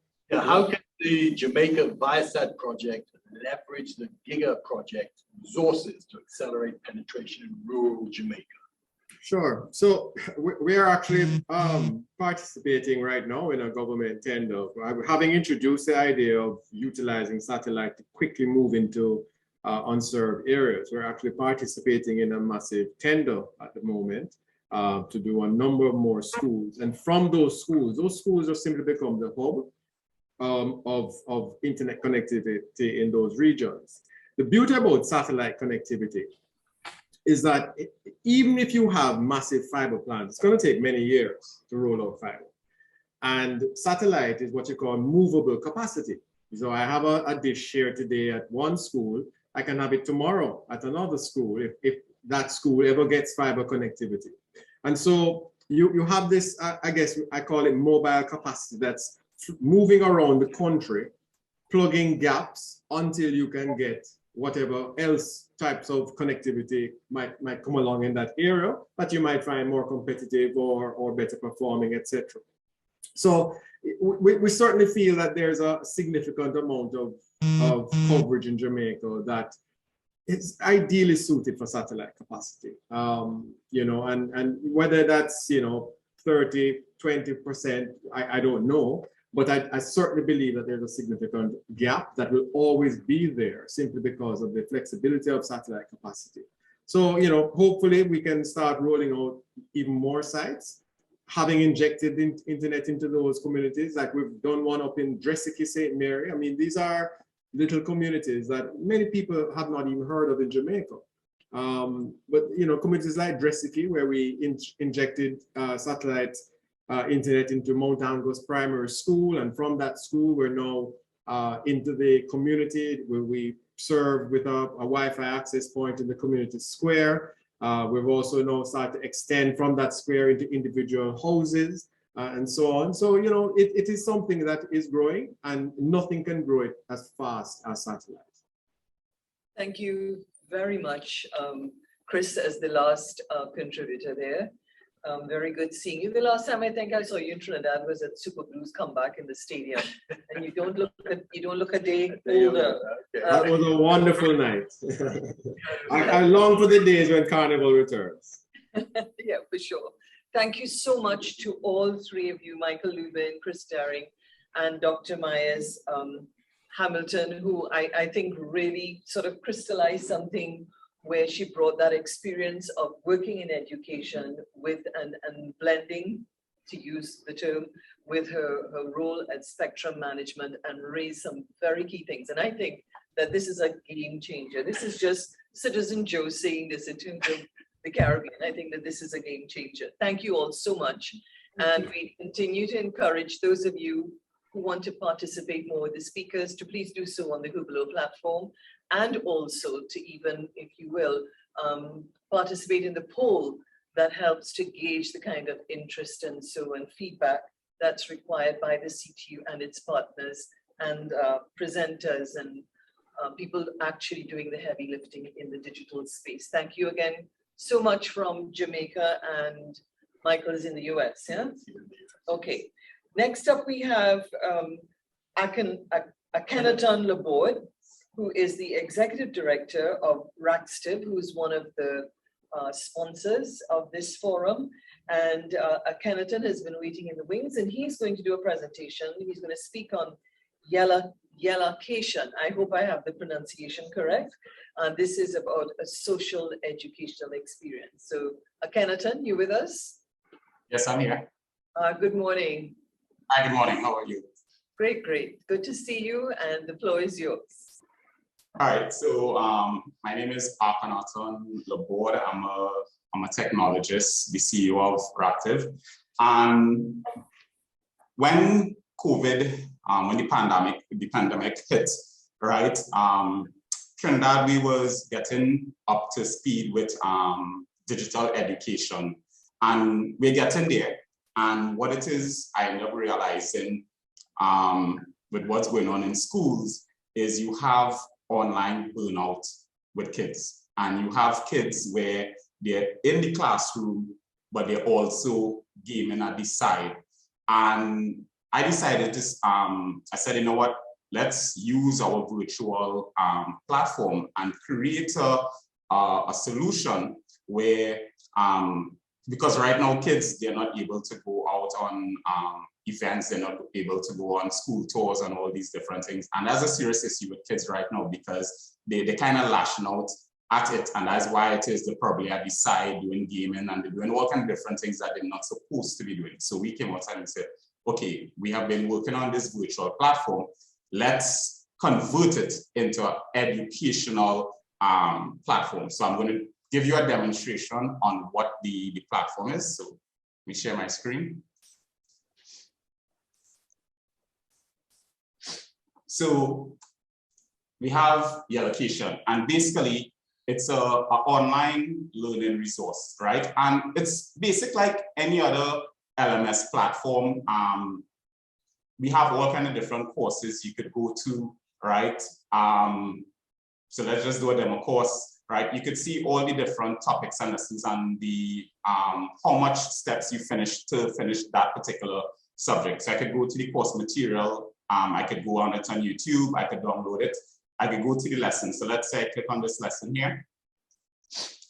the Jamaica Viasat project leverage the Giga Project resources to accelerate penetration in rural Jamaica? Sure. So we are actually participating right now in a government tender. Having introduced the idea of utilizing satellite to quickly move into unserved areas, we're actually participating in a massive tender at the moment to do a number of more schools. And from those schools are simply become the hub of internet connectivity in those regions. The beauty about satellite connectivity is that even if you have massive fiber plants, it's going to take many years to roll out fiber. And satellite is what you call movable capacity. So I have a dish here today at one school, I can have it tomorrow at another school if that school ever gets fiber connectivity. And so you have this, I guess I call it mobile capacity that's moving around the country, plugging gaps until you can get whatever else types of connectivity might come along in that area that you might find more competitive or better performing, etc. So we certainly feel that there's a significant amount of coverage in Jamaica that is ideally suited for satellite capacity. And whether that's 30, 20%, I don't know. But I certainly believe that there's a significant gap that will always be there simply because of the flexibility of satellite capacity. So, hopefully we can start rolling out even more sites, having injected internet into those communities, like we've done one up in Resiliency, St. Mary. I mean, these are little communities that many people have not even heard of in Jamaica. But, communities like Resiliency, where we injected satellite internet into Mount Angus Primary School, and from that school we're now into the community where we serve with a Wi-Fi access point in the community square. We've also now started to extend from that square into individual houses and so on. So it is something that is growing, and nothing can grow it as fast as satellite. Thank you very much, Chris, as the last contributor there. Very good seeing you. The last time I think I saw you in Trinidad was at Super Blues comeback in the stadium, and you don't look a day older. That was a wonderful night. I long for the days when Carnival returns. Yeah, for sure. Thank you so much to all three of you, Michael Lubin, Chris Daring, and Dr. Myers Hamilton, who I think really sort of crystallized something where she brought that experience of working in education with and blending, to use the term, with her role at Spectrum Management, and raised some very key things. And I think that this is a game changer. This is just Citizen Joe saying this in terms of the Caribbean. I think that this is a game changer. Thank you all so much. And we continue to encourage those of you who want to participate more with the speakers to please do so on the Hublo platform, and also to even, if you will, participate in the poll that helps to gauge the kind of interest and feedback that's required by the CTU and its partners and presenters and people actually doing the heavy lifting in the digital space. Thank you again so much from Jamaica, and Michael is in the US, yeah? Okay. Next up, we have Akhenaton Laborde, who is the executive director of RACSTIV, who is one of the sponsors of this forum. And Akhenaton has been waiting in the wings, and he's going to do a presentation. He's going to speak on Yalacation. I hope I have the pronunciation correct. This is about a social educational experience. So Akhenaton, you with us? Yes, I'm here. Good morning. Hi, good morning. How are you? Great, great. Good to see you, and the floor is yours. All right. So my name is Akhenaton Laborde. I'm a technologist, the CEO of RACSTIV. And when COVID, when the pandemic hit, right? Trinidad, we was getting up to speed with digital education, and we're getting there. And what it is, I end up realizing with what's going on in schools is you have online burnout with kids, and you have kids where they're in the classroom, but they're also gaming at the side. And I decided to, I said, you know what, let's use our virtual platform and create a solution where, because right now kids, they're not able to go out on events, they're not able to go on school tours and all these different things. And that's a serious issue with kids right now, because they're kind of lashing out at it. And that's why it is they're probably at the side doing gaming, and they're doing all kinds of different things that they're not supposed to be doing. So we came outside and said, okay, we have been working on this virtual platform. Let's convert it into an educational platform. So I'm going to give you a demonstration on what the platform is. So let me share my screen. So we have Yalacation, and basically it's a online learning resource, right? And it's basic like any other LMS platform. We have all kinds of different courses you could go to, right? So let's just do a demo course, right? You could see all the different topics and lessons and the how much steps you finish to finish that particular subject. So I could go to the course material. I could go on it on YouTube. I could download it. I could go to the lesson. So let's say I click on this lesson here.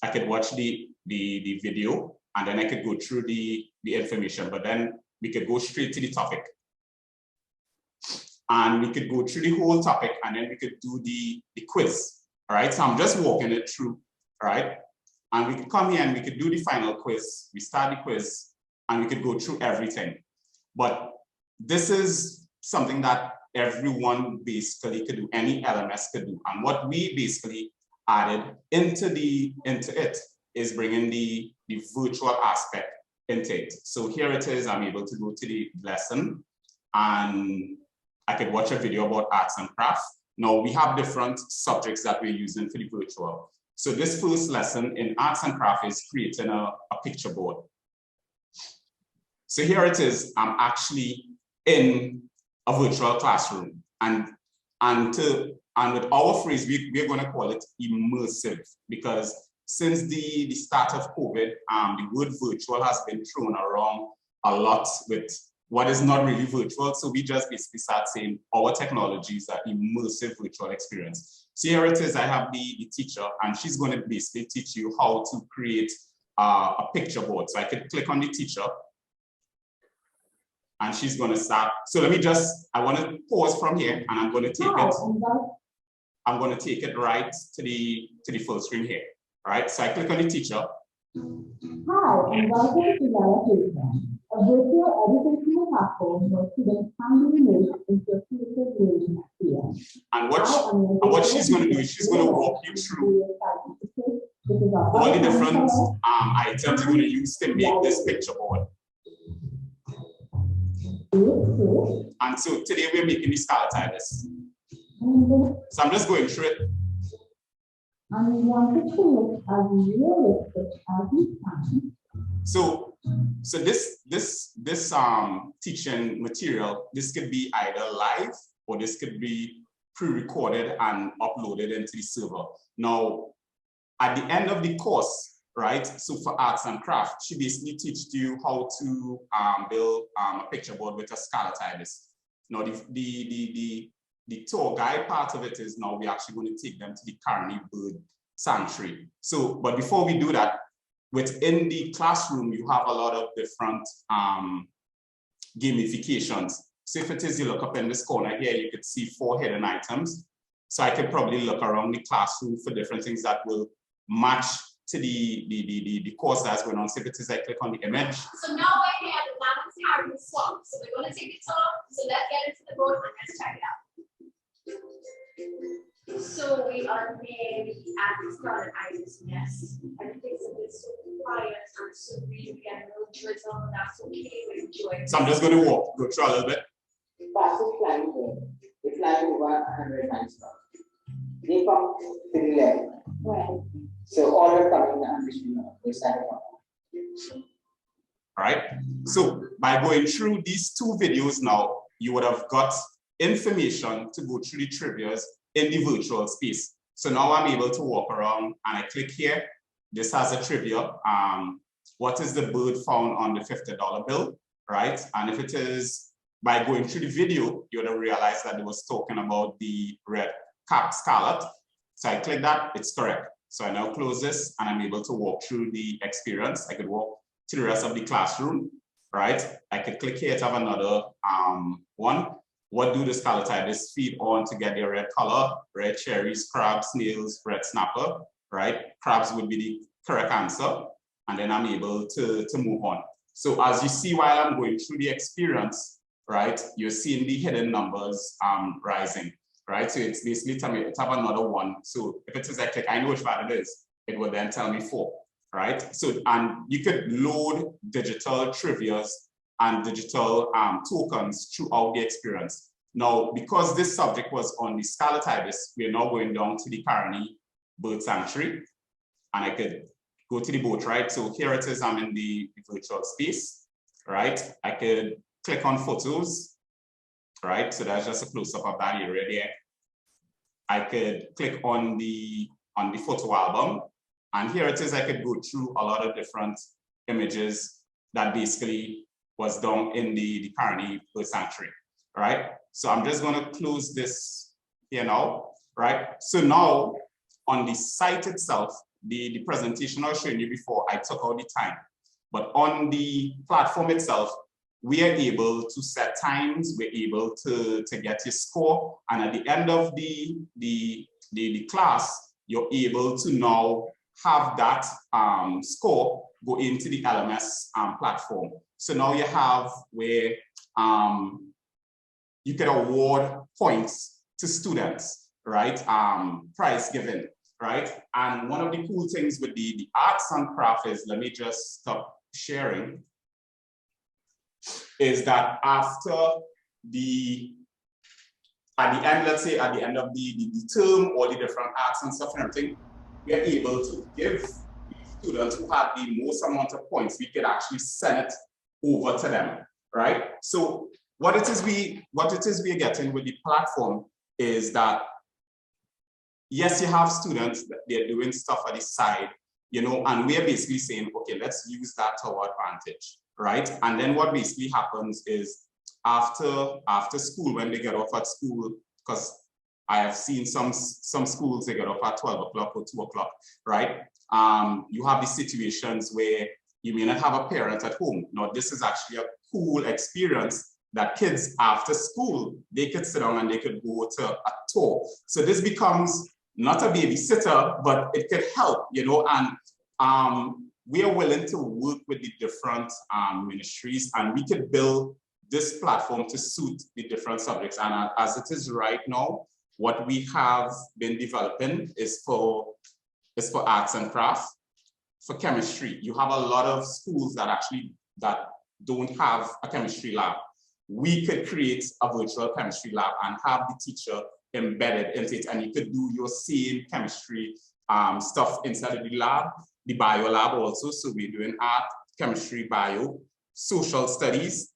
I could watch the video, and then I could go through the information, but then we could go straight to the topic. And we could go through the whole topic, and then we could do the quiz. All right, so I'm just walking it through, all right? And we could come here and we could do the final quiz. We start the quiz, and we could go through everything. But this is something that everyone basically could do, any LMS could do. And what we basically added into it is bringing the virtual aspect into it. So here it is, I'm able to go to the lesson, and I could watch a video about arts and crafts. Now we have different subjects that we're using for the virtual. So this first lesson in arts and craft is creating a picture board. So here it is, I'm actually in a virtual classroom, and to And with our phrase, we're going to call it immersive, because since the start of COVID, the word virtual has been thrown around a lot with what is not really virtual. So we just basically start saying our technologies are immersive virtual experience. So here it is, I have the teacher, and she's going to basically teach you how to create a picture board. So I could click on the teacher, and she's going to start. So let me just, I want to pause from here, and I'm going to take it. I'm going to take it right to the full screen here. All right, so I click on the teacher. Hi, and welcome to Telehealth, a virtual educational platform where students can be removed into a future learning experience. And what she's going to do is she's going to walk you through all the different items you're going to use to make this picture board. And so today we're making the Scarlet Ibis. So I'm just going through it. And we want to look as realistic as we can. So this teaching material, this could be either live or this could be pre-recorded and uploaded into the server. Now, at the end of the course, right? So for arts and craft, she basically teaches you how to build a picture board with a Scarlet Ibis. Now, the tour guide part of it is now we're actually going to take them to the Carney Bird Sanctuary. So, but before we do that, within the classroom, you have a lot of different gamifications. So if it is, you look up in this corner here, you could see 4 hidden items. So I could probably look around the classroom for different things that will match to the course that's going on. So if it is, I click on the image. So now we're here at the Lemon Swamp. So we're going to take it off. So let's get into the boat and let's check it out. So we are near the Scarlet Ibis nest. Everything's a bit so quiet and so really and no drizzle, and that's okay. We enjoy it. So I'm just going to go through a little bit. Fastest flying bird. They fly over 100 miles per hour. They come to the left. Right. So all are coming and they stand up. All right. So by going through these 2 videos now, you would have got information to go through the trivias in the virtual space. So now I'm able to walk around and I click here. This has a trivia. What is the bird found on the $50 bill, right? And if it is, by going through the video, you would have realized that it was talking about the red-capped scarlet. So I click that, it's correct. So I now close this and I'm able to walk through the experience. I could walk to the rest of the classroom, right? I could click here to have another one. What do the Scarlet Ibis feed on to get their red color? Red cherries, crabs, snails, red snapper, right? Crabs would be the correct answer. And then I'm able to move on. So as you see while I'm going through the experience, right, you're seeing the hidden numbers rising, right? So it's basically telling me to have another 1. So if it is I click, I know which one it is, it will then tell me 4, right? So, and you could load digital trivias and digital tokens throughout the experience. Now, because this subject was on the Scarlet Ibis, we are now going down to the Carney Bird Sanctuary, and I could go to the boat, right? So here it is, I'm in the virtual space, right? I could click on photos, right? So that's just a close-up of that area there. I could click on the photo album, and here it is, I could go through a lot of different images that basically was done in the Carney Bird Sanctuary, right? So I'm just going to close this here now, right? So now on the site itself, the presentation I was showing you before, I took out the time, but on the platform itself, we are able to set times, we're able to get your score, and at the end of the class, you're able to now have that score go into the LMS platform. So now you have where you can award points to students, right? Prize given, right? And one of the cool things with the arts and craft is, let me just stop sharing, is that after at the end, let's say at the end of the term, all the different arts and stuff and everything, we are able to give students who have the most amount of points, we could actually send it over to them, right? So what it is we are getting with the platform is that yes, you have students that they're doing stuff at the side, you know, and we're basically saying, okay, let's use that to our advantage, right? And then what basically happens is after school, when they get off at school, because I have seen some schools, they get off at 12 o'clock or 2 o'clock, right? You have these situations where you may not have a parent at home. Now, this is actually a cool experience that kids after school, they could sit down and they could go to a tour. So this becomes not a babysitter, but it could help, you know, and we are willing to work with the different ministries, and we could build this platform to suit the different subjects. And as it is right now, what we have been developing is for arts and crafts. For chemistry, you have a lot of schools that don't have a chemistry lab. We could create a virtual chemistry lab and have the teacher embedded into it, and you could do your same chemistry stuff inside of the lab, the bio lab also. So we're doing art, chemistry, bio, social studies,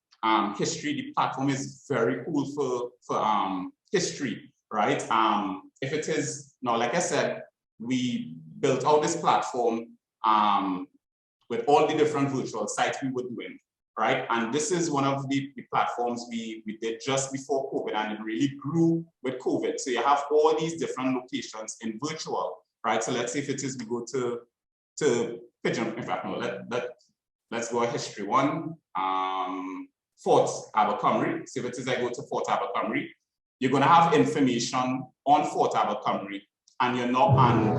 history. The platform is very cool for history, right? If it is, now, like I said, we built out this platform with all the different virtual sites we were doing, right? And this is one of the platforms we did just before COVID, and it really grew with COVID. So you have all these different locations in virtual, right? So let's say if it is we go to Pigeon, in fact, no, let's go history one, Fort Abercrombie. So if it is I go to Fort Abercrombie, you're gonna have information on Fort Abercrombie, and you're not on,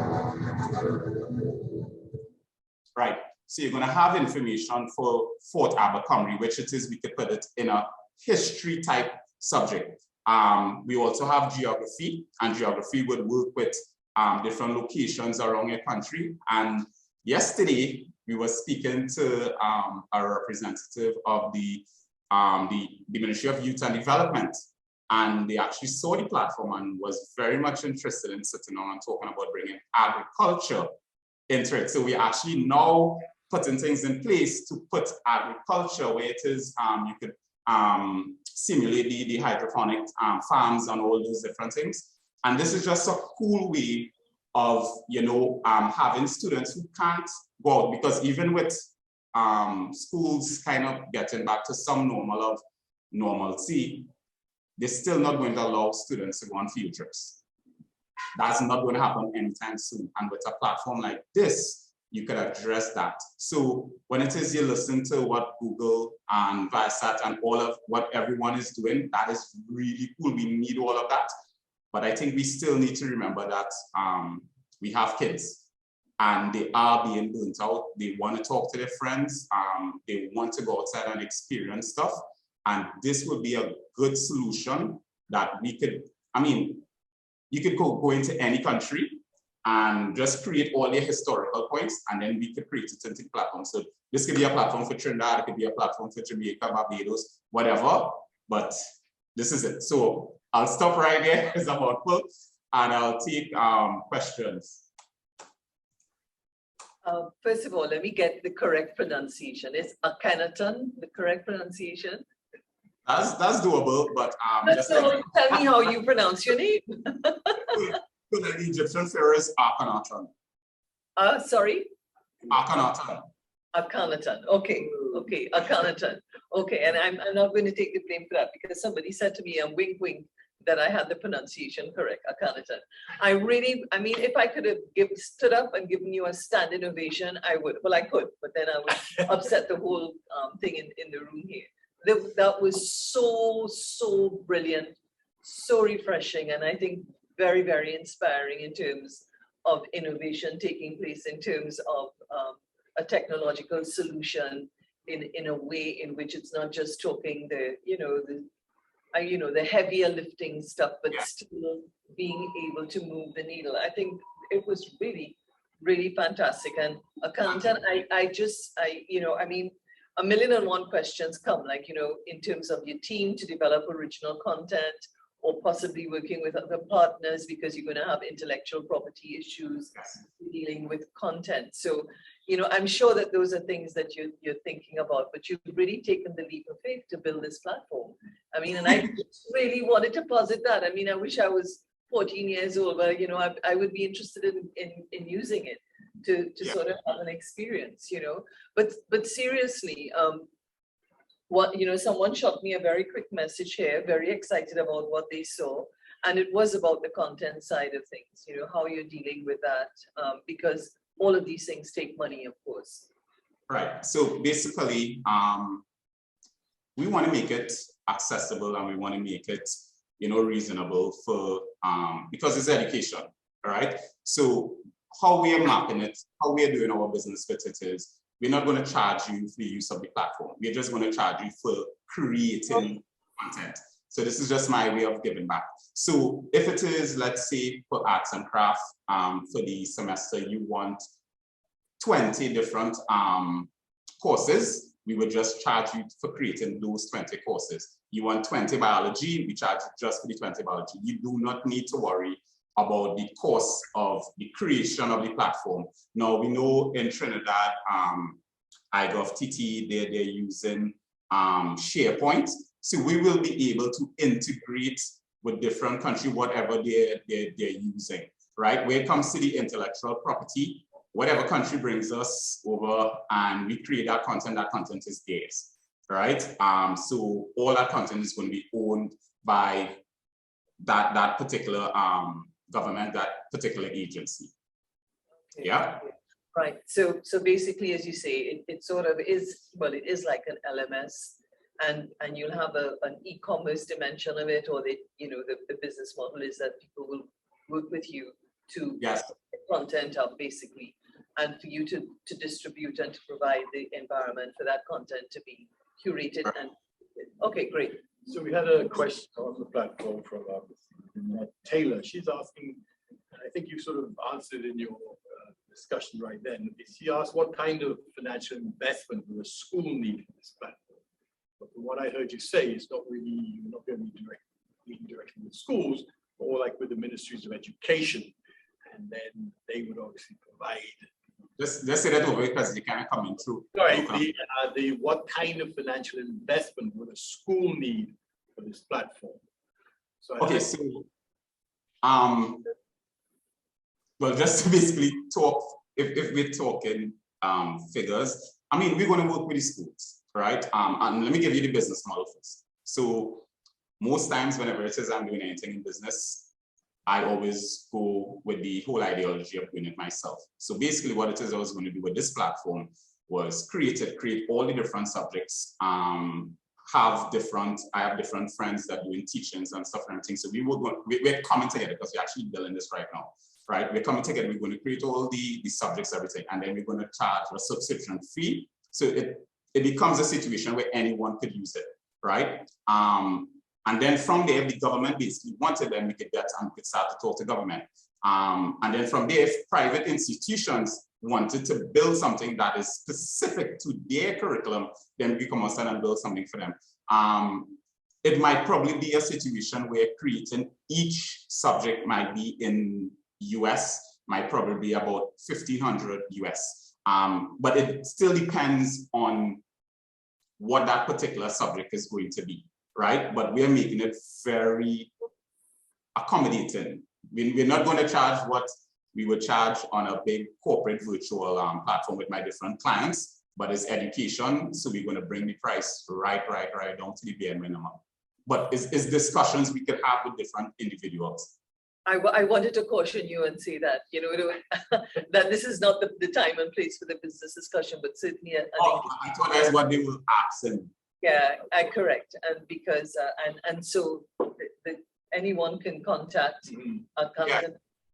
right? So you're gonna have information for Fort Abercrombie, which it is we could put it in a history type subject. We also have geography, and geography would work with different locations around your country. And yesterday we were speaking to a representative of the Ministry of Youth and Development, and they actually saw the platform and was very much interested in sitting down and talking about bringing agriculture into it. So we actually now putting things in place to put agriculture where it is, you could simulate the hydroponic farms and all those different things. And this is just a cool way of, you know, having students who can't go out, because even with schools kind of getting back to some normalcy, they're still not going to allow students to go on field trips. That's not going to happen anytime soon. And with a platform like this, you could address that. So when it is you listen to what Google and Viasat and all of what everyone is doing, that is really cool. We need all of that. But I think we still need to remember that we have kids and they are being burnt out. They want to talk to their friends. They want to go outside and experience stuff. And this would be a good solution that we could, I mean, you could go into any country and just create all their historical points, and then we could create it into the platform. So this could be a platform for Trinidad, it could be a platform for Jamaica, Barbados, whatever, but this is it. So I'll stop right there because I'm out full, and I'll take questions. First of all, let me get the correct pronunciation. Is Akhenaton the correct pronunciation? That's doable, but just so like, tell me how you pronounce your name. So the Egyptian pharaoh is Akhenaton. Sorry? Akhenaton. Akhenaton. Okay, okay, Akhenaton. Okay, and I'm not going to take the blame for that because somebody said to me, and wink, wink, that I had the pronunciation correct, Akhenaton. I mean, if I could have stood up and given you a standing ovation, I would. Well, I could, but then I would upset the whole thing in the room here. That was so brilliant, so refreshing, and I think very, very inspiring in terms of innovation taking place in terms of a technological solution in a way in which it's not just talking the heavier lifting stuff, but still being able to move the needle. I think it was really, really fantastic. And Akhenaton, I mean, 1,000,001 questions come, like, in terms of your team to develop original content, or possibly working with other partners because you're going to have intellectual property issues dealing with content. So, I'm sure that those are things that you're thinking about, but you've really taken the leap of faith to build this platform. I mean, and I just really wanted to posit that. I mean, I wish I was 14 years old, but you know, I would be interested in using it to sort of have an experience, you know. But seriously, what, you know, someone shot me a very quick message here, very excited about what they saw, and it was about the content side of things, you know, how you're dealing with that, because all of these things take money, of course. Right. So basically, we want to make it accessible, and we want to make it, you know, reasonable for because it's education, all right? So how we are mapping it, how we are doing our business with it is, we're not going to charge you for the use of the platform. We're just going to charge you for creating content. So this is just my way of giving back. So if it is, let's say, for arts and craft, for the semester, you want 20 different courses, we would just charge you for creating those 20 courses. You want 20 biology, we charge just for the 20 biology. You do not need to worry about the cost of the creation of the platform. Now, we know in Trinidad, iGovTT, they're using SharePoint. So we will be able to integrate with different countries, whatever they're using, right? When it comes to the intellectual property, whatever country brings us over and we create that content is theirs, right? So all that content is going to be owned by that particular government, that particular agency. Okay. Yeah. Right. So basically, as you say, it sort of is, well, it is like an LMS, and you'll have an e-commerce dimension of it, or the, you know, the business model is that people will work with you to yes. get content up, basically, and for you to distribute and to provide the environment for that content to be curated. Right. And okay, great. So we had a question on the platform from Taylor. She's asking, and I think you sort of answered in your discussion right then. She asked, what kind of financial investment will a school need for this platform? But from what I heard you say, it's not really, you're not going to be dealing directly with schools, or like with the ministries of education, and then they would obviously provide. Just say that over because they kind of coming through. Right. What kind of financial investment would a school need for this platform? So okay, so well, just to basically talk, if we're talking figures, I mean, we're going to work with the schools, right? And let me give you the business model first. So most times, whenever it says I'm doing anything in business, I always go with the whole ideology of doing it myself. So basically what it is I was going to do with this platform was create all the different subjects, I have different friends that are doing teachings and stuff and everything. So we're coming together because we're actually building this right now, right? We're coming together, we're going to create all the subjects, everything, and then we're going to charge a subscription fee. So it becomes a situation where anyone could use it, right? And then from there, the government basically wanted them to get that and we could start to talk to government. And then from there, if private institutions wanted to build something that is specific to their curriculum, then we come outside and build something for them. It might probably be a situation where creating each subject might be in US, might probably be about 1,500 US. But it still depends on what that particular subject is going to be. Right? But we are making it very accommodating. We're not going to charge what we would charge on a big corporate virtual platform with my different clients, but it's education. So we're going to bring the price right down to the bare minimum. But it's discussions we could have with different individuals. I wanted to caution you and say that, you know, that this is not the time and place for the business discussion, but certainly I thought that's what they were asking. Yeah, correct. And because and so anyone can contact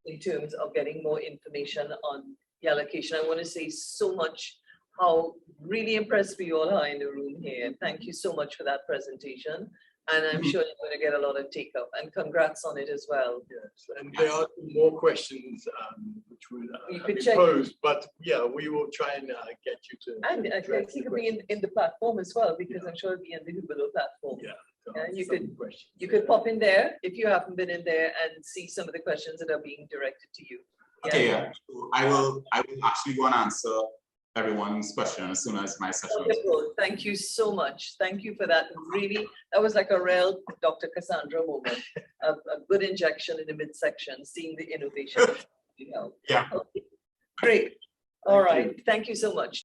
in terms of getting more information on the allocation. I want to say so much how really impressed we all are in the room here. Thank you so much for that presentation. And I'm sure you're going to get a lot of take-up, and congrats on it as well. Yes, and there are more questions which will be posed, but yeah, we will try and get you to. And I think it could be in the platform as well, because I'm sure it'll be in the Hubilo platform. You could pop in there if you haven't been in there and see some of the questions that are being directed to you. Okay, yeah. So I will actually go and answer everyone's question as soon as my session was. Wonderful. Thank you so much. Thank you for that. Really, that was like a real Dr. Cassandra moment. A good injection in the midsection, seeing the innovation. You know. Yeah. Okay. Great. All right. Thank you so much.